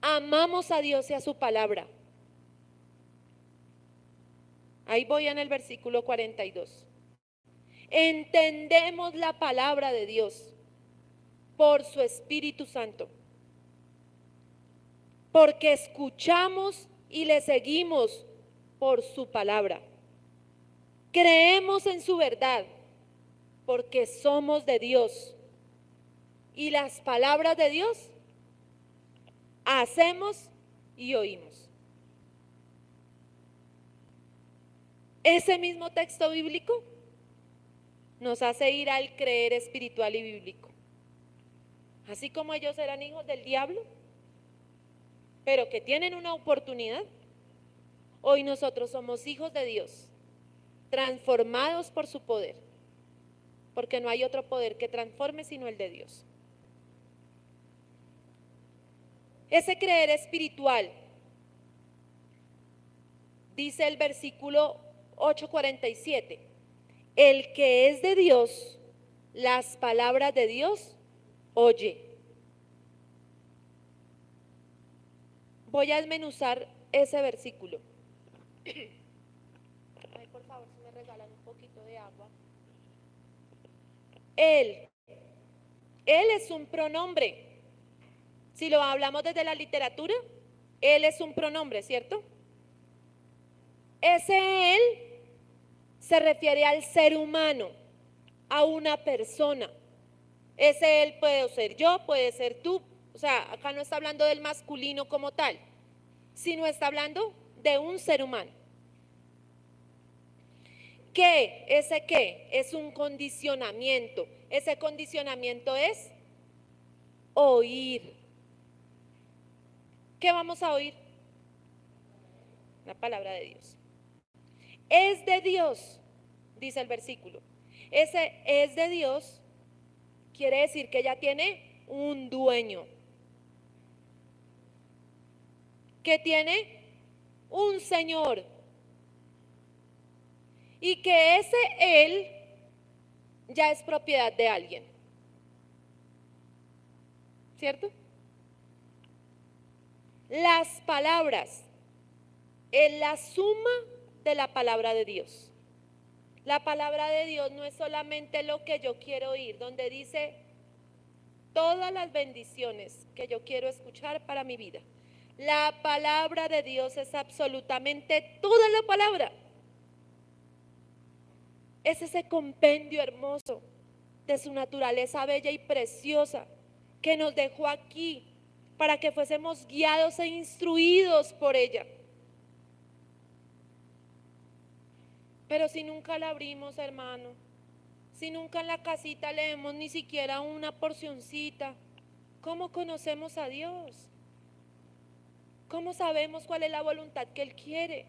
amamos a Dios y a su palabra. Ahí voy en el versículo 42. Entendemos la palabra de Dios por su Espíritu Santo, porque escuchamos y le seguimos por su palabra. Creemos en su verdad, porque somos de Dios. Y las palabras de Dios hacemos y oímos. Ese mismo texto bíblico nos hace ir al creer espiritual y bíblico. Así como ellos eran hijos del diablo, pero que tienen una oportunidad, hoy nosotros somos hijos de Dios, transformados por su poder, porque no hay otro poder que transforme sino el de Dios. Ese creer espiritual, dice el versículo 8:47, el que es de Dios, las palabras de Dios oye. Voy a desmenuzar ese versículo. Ay, por favor, si me regalan un poquito de agua. Él es un pronombre. Si lo hablamos desde la literatura, él es un pronombre, ¿cierto? Ese él se refiere al ser humano, a una persona. Ese él puede ser yo, puede ser tú. O sea, acá no está hablando del masculino como tal, sino está hablando de un ser humano. ¿Qué? Ese qué es un condicionamiento. Ese condicionamiento es oír. ¿Qué vamos a oír? La palabra de Dios. Es de Dios, dice el versículo. Ese es de Dios quiere decir que ya tiene un dueño, que tiene un Señor, y que ese Él ya es propiedad de alguien, ¿cierto? Las palabras es la suma de la palabra de Dios. La palabra de Dios no es solamente lo que yo quiero oír, donde dice todas las bendiciones que yo quiero escuchar para mi vida. La palabra de Dios es absolutamente toda la palabra. Es ese compendio hermoso de su naturaleza bella y preciosa que nos dejó aquí para que fuésemos guiados e instruidos por ella. Pero si nunca la abrimos, hermano, si nunca en la casita leemos ni siquiera una porcioncita, ¿cómo conocemos a Dios? ¿Cómo sabemos cuál es la voluntad que Él quiere?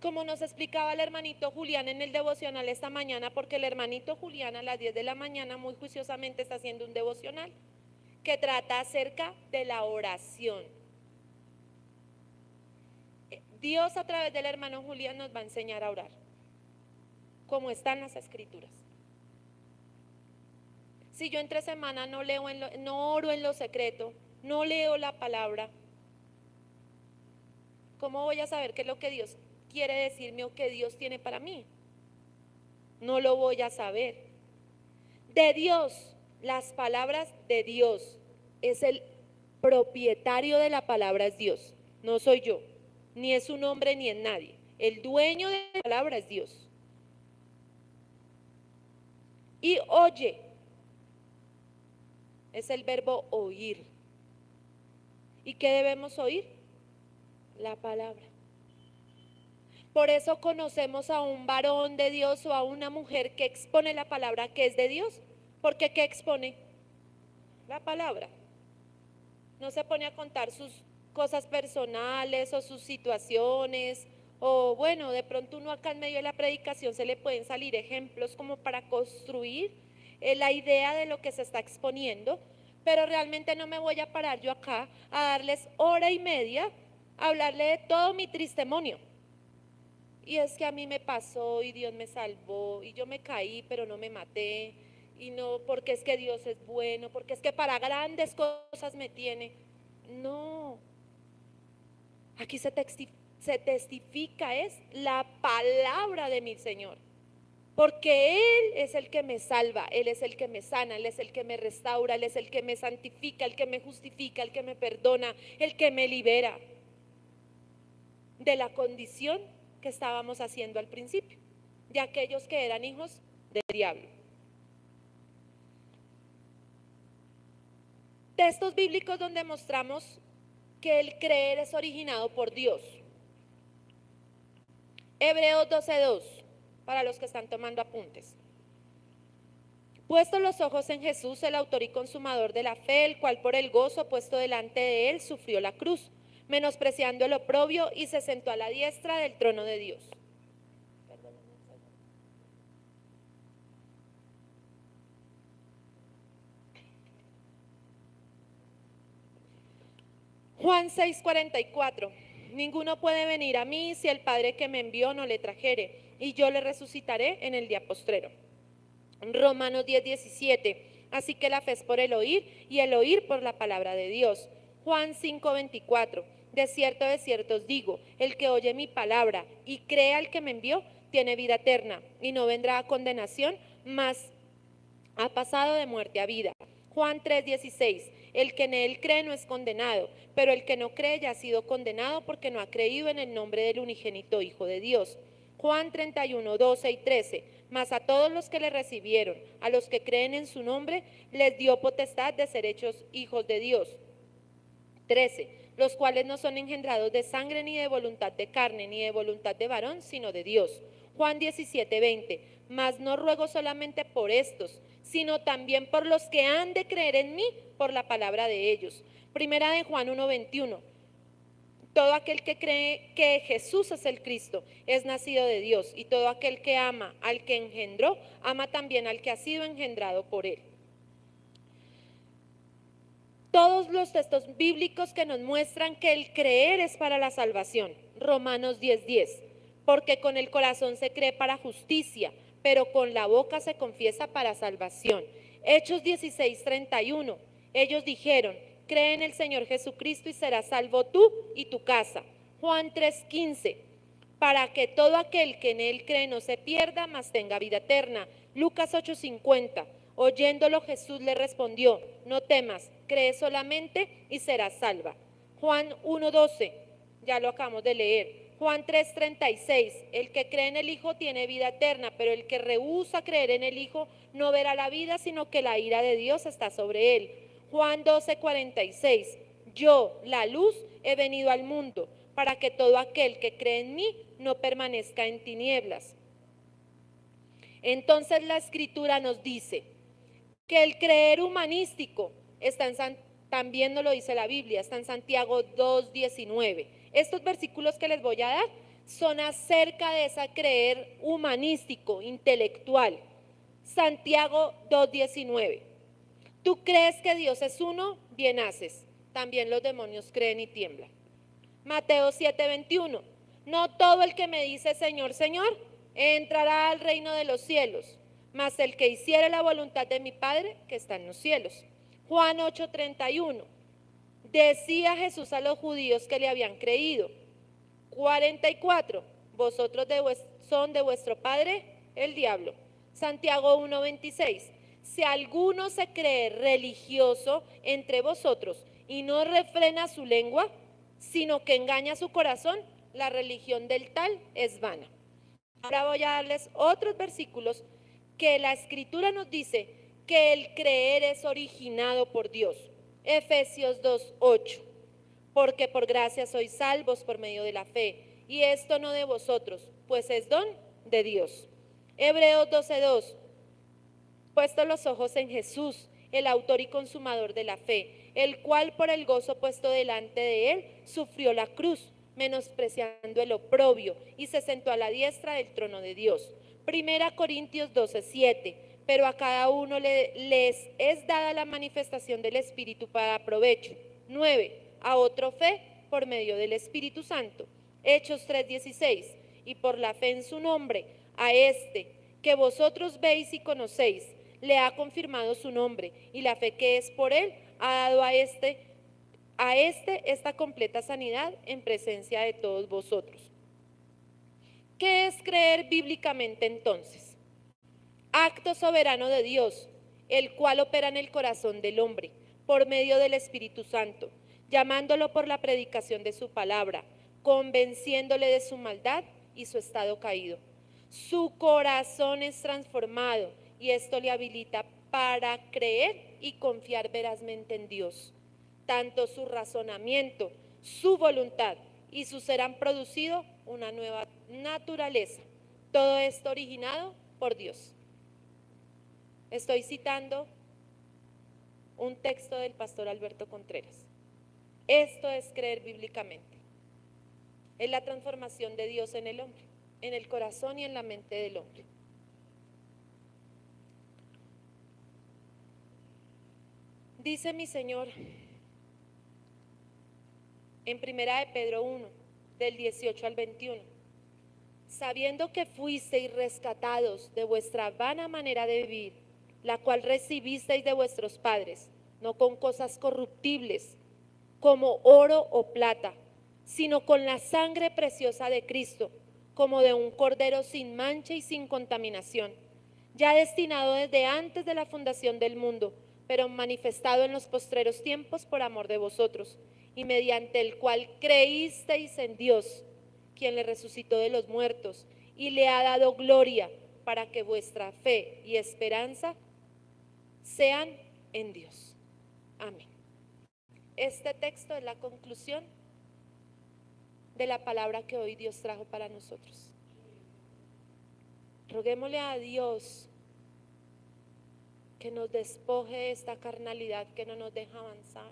Como nos explicaba el hermanito Julián en el devocional esta mañana, porque el hermanito Julián a las 10 de la mañana muy juiciosamente está haciendo un devocional que trata acerca de la oración. Dios a través del hermano Julián nos va a enseñar a orar, como están las escrituras. Si yo entre semana no leo, no oro en lo secreto, no leo la palabra, ¿cómo voy a saber qué es lo que Dios quiere decirme o que Dios tiene para mí? No lo voy a saber. De Dios, las palabras de Dios, es el propietario de la palabra, es Dios, no soy yo, ni es un hombre ni es nadie. El dueño de la palabra es Dios. Y oye, es el verbo oír. ¿Y qué debemos oír? La palabra. Por eso conocemos a un varón de Dios o a una mujer que expone la palabra que es de Dios. Porque ¿qué expone? La palabra. No se pone a contar sus cosas personales o sus situaciones, o bueno, de pronto uno acá en medio de la predicación se le pueden salir ejemplos como para construir la idea de lo que se está exponiendo, pero realmente no me voy a parar yo acá a darles hora y media a hablarle de todo mi testimonio. Y es que a mí me pasó y Dios me salvó y yo me caí pero no me maté y no porque es que Dios es bueno, porque es que para grandes cosas me tiene. No, aquí se testifica es la palabra de mi Señor. Porque Él es el que me salva, Él es el que me sana, Él es el que me restaura, Él es el que me santifica, el que me justifica, el que me perdona, el que me libera de la condición que estábamos haciendo al principio, de aquellos que eran hijos del diablo. Textos bíblicos donde mostramos que el creer es originado por Dios. Hebreos 12:2. Para los que están tomando apuntes. Puestos los ojos en Jesús, el autor y consumador de la fe, el cual por el gozo puesto delante de él sufrió la cruz, menospreciando el oprobio, y se sentó a la diestra del trono de Dios. Juan 6:44. Ninguno puede venir a mí si el Padre que me envió no le trajere, y yo le resucitaré en el día postrero. Romanos 10:17. Así que la fe es por el oír, y el oír por la palabra de Dios. Juan 5:24. De cierto os digo, el que oye mi palabra y cree al que me envió, tiene vida eterna, y no vendrá a condenación, mas ha pasado de muerte a vida. Juan 3:16. El que en él cree no es condenado, pero el que no cree ya ha sido condenado porque no ha creído en el nombre del unigénito Hijo de Dios. Juan 31:12 y 13. Mas a todos los que le recibieron, a los que creen en su nombre, les dio potestad de ser hechos hijos de Dios. 13. Los cuales no son engendrados de sangre, ni de voluntad de carne, ni de voluntad de varón, sino de Dios. Juan 17:20. Mas no ruego solamente por estos, sino también por los que han de creer en mí por la palabra de ellos. Primera de Juan 1:21. Todo aquel que cree que Jesús es el Cristo es nacido de Dios, y todo aquel que ama al que engendró, ama también al que ha sido engendrado por él. Todos los textos bíblicos que nos muestran que el creer es para la salvación. Romanos 10:10. Porque con el corazón se cree para justicia, pero con la boca se confiesa para salvación. Hechos 16:31. Ellos dijeron: cree en el Señor Jesucristo y serás salvo tú y tu casa. Juan 3:15. Para que todo aquel que en él cree no se pierda, mas tenga vida eterna. Lucas 8:50. Oyéndolo Jesús le respondió: no temas, cree solamente y serás salva. Juan 1:12. Ya lo acabamos de leer. Juan 3:36. El que cree en el Hijo tiene vida eterna, pero el que rehúsa creer en el Hijo no verá la vida, sino que la ira de Dios está sobre él. Juan 12:46. Yo, la luz, he venido al mundo, para que todo aquel que cree en mí no permanezca en tinieblas. Entonces la Escritura nos dice que el creer humanístico está también nos lo dice la Biblia, está en Santiago 2:19. Estos versículos que les voy a dar son acerca de ese creer humanístico, intelectual. Santiago 2:19. Tú crees que Dios es uno, bien haces. También los demonios creen y tiemblan. Mateo 7:21. No todo el que me dice Señor, Señor, entrará al reino de los cielos, mas el que hiciere la voluntad de mi Padre que está en los cielos. Juan 8:31. Decía Jesús a los judíos que le habían creído. 44. Vosotros son de vuestro padre el diablo. Santiago 1:26. Si alguno se cree religioso entre vosotros y no refrena su lengua, sino que engaña su corazón, la religión del tal es vana. Ahora voy a darles otros versículos que la Escritura nos dice que el creer es originado por Dios. Efesios 2:8. Porque por gracia sois salvos por medio de la fe, y esto no de vosotros, pues es don de Dios. Hebreos 12:2. Puestos los ojos en Jesús, el autor y consumador de la fe, el cual por el gozo puesto delante de él sufrió la cruz, menospreciando el oprobio, y se sentó a la diestra del trono de Dios. Primera Corintios 12:7. Pero a cada uno les es dada la manifestación del Espíritu para provecho. 9. A otro fe por medio del Espíritu Santo. Hechos 3:16. Y por la fe en su nombre, a este que vosotros veis y conocéis, le ha confirmado su nombre, y la fe que es por él ha dado a este esta completa sanidad en presencia de todos vosotros. ¿Qué es creer bíblicamente entonces? Acto soberano de Dios, el cual opera en el corazón del hombre por medio del Espíritu Santo, llamándolo por la predicación de su palabra, convenciéndole de su maldad y su estado caído. Su corazón es transformado y esto le habilita para creer y confiar verazmente en Dios. Tanto su razonamiento, su voluntad y su ser han producido una nueva naturaleza. Todo esto originado por Dios. Estoy citando un texto del pastor Alberto Contreras. Esto es creer bíblicamente. Es la transformación de Dios en el hombre, en el corazón y en la mente del hombre. Dice mi Señor en 1 de Pedro 1, del 18 al 21, sabiendo que fuisteis rescatados de vuestra vana manera de vivir, la cual recibisteis de vuestros padres, no con cosas corruptibles, como oro o plata, sino con la sangre preciosa de Cristo, como de un cordero sin mancha y sin contaminación, ya destinado desde antes de la fundación del mundo, pero manifestado en los postreros tiempos por amor de vosotros, y mediante el cual creísteis en Dios, quien le resucitó de los muertos y le ha dado gloria, para que vuestra fe y esperanza sean en Dios. Amén. Este texto es la conclusión de la palabra que hoy Dios trajo para nosotros. Roguémosle a Dios que nos despoje de esta carnalidad que no nos deja avanzar,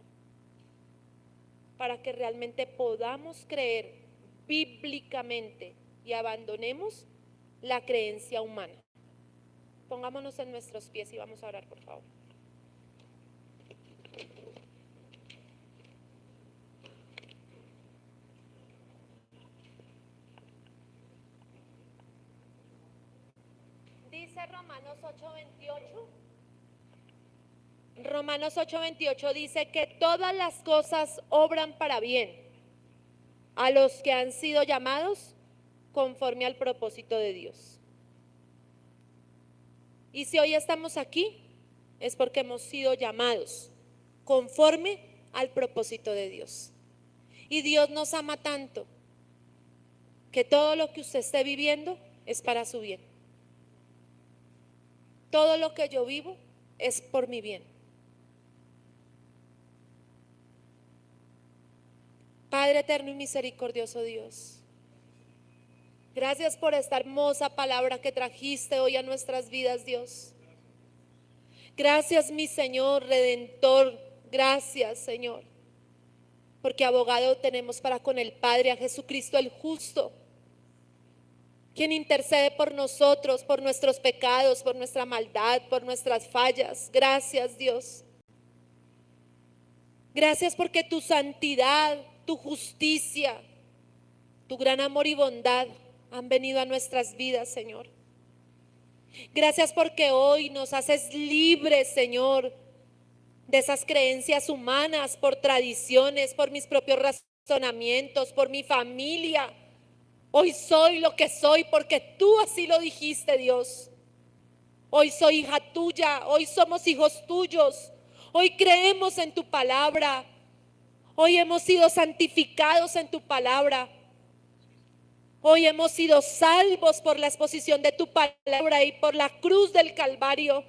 para que realmente podamos creer bíblicamente y abandonemos la creencia humana. Pongámonos en nuestros pies y vamos a orar, por favor. Dice Romanos 8:28. Romanos 8:28 dice que todas las cosas obran para bien a los que han sido llamados conforme al propósito de Dios. Y si hoy estamos aquí, es porque hemos sido llamados conforme al propósito de Dios. Y Dios nos ama tanto que todo lo que usted esté viviendo es para su bien. Todo lo que yo vivo es por mi bien. Padre eterno y misericordioso Dios, gracias por esta hermosa palabra que trajiste hoy a nuestras vidas, Dios. Gracias, mi Señor Redentor, gracias, Señor, porque abogado tenemos para con el Padre, a Jesucristo el justo, quien intercede por nosotros, por nuestros pecados, por nuestra maldad, por nuestras fallas. Gracias, Dios. Gracias porque tu santidad, tu justicia, tu gran amor y bondad han venido a nuestras vidas, Señor. Gracias porque hoy nos haces libres, Señor, de esas creencias humanas, por tradiciones, por mis propios razonamientos, por mi familia. Hoy soy lo que soy porque tú así lo dijiste, Dios. Hoy soy hija tuya, hoy somos hijos tuyos, hoy creemos en tu palabra. Hoy hemos sido santificados en tu palabra. Hoy hemos sido salvos por la exposición de tu palabra y por la cruz del Calvario.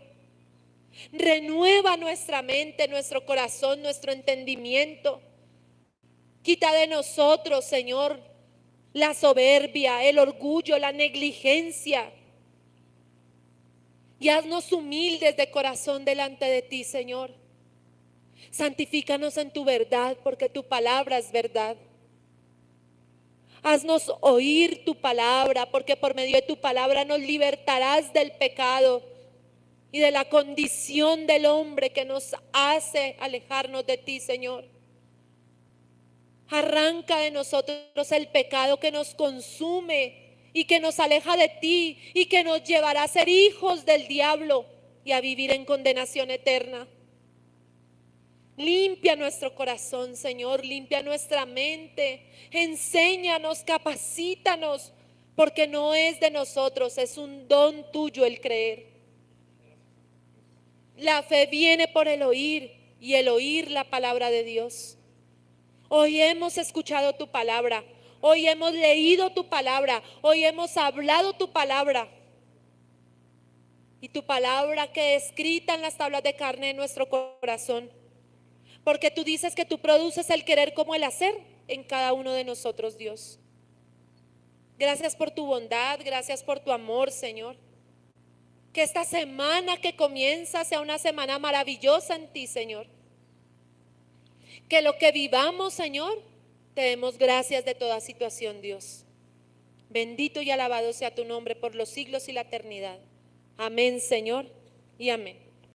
Renueva nuestra mente, nuestro corazón, nuestro entendimiento. Quita de nosotros, Señor, la soberbia, el orgullo, la negligencia. Y haznos humildes de corazón delante de ti, Señor. Santifícanos en tu verdad, porque tu palabra es verdad. Haznos oír tu palabra, porque por medio de tu palabra nos libertarás del pecado y de la condición del hombre que nos hace alejarnos de ti, Señor. Arranca de nosotros el pecado que nos consume y que nos aleja de ti y que nos llevará a ser hijos del diablo. y a vivir en condenación eterna. Limpia nuestro corazón, Señor, limpia nuestra mente, enséñanos, capacítanos, porque no es de nosotros, es un don tuyo el creer. La fe viene por el oír y el oír la palabra de Dios. Hoy hemos escuchado tu palabra, hoy hemos leído tu palabra, hoy hemos hablado tu palabra. Y tu palabra que es escrita en las tablas de carne de nuestro corazón. Porque tú dices que tú produces el querer como el hacer en cada uno de nosotros, Dios. Gracias por tu bondad, gracias por tu amor, Señor. Que esta semana que comienza sea una semana maravillosa en ti, Señor. Que lo que vivamos, Señor, te demos gracias de toda situación, Dios. Bendito y alabado sea tu nombre por los siglos y la eternidad. Amén, Señor, y amén.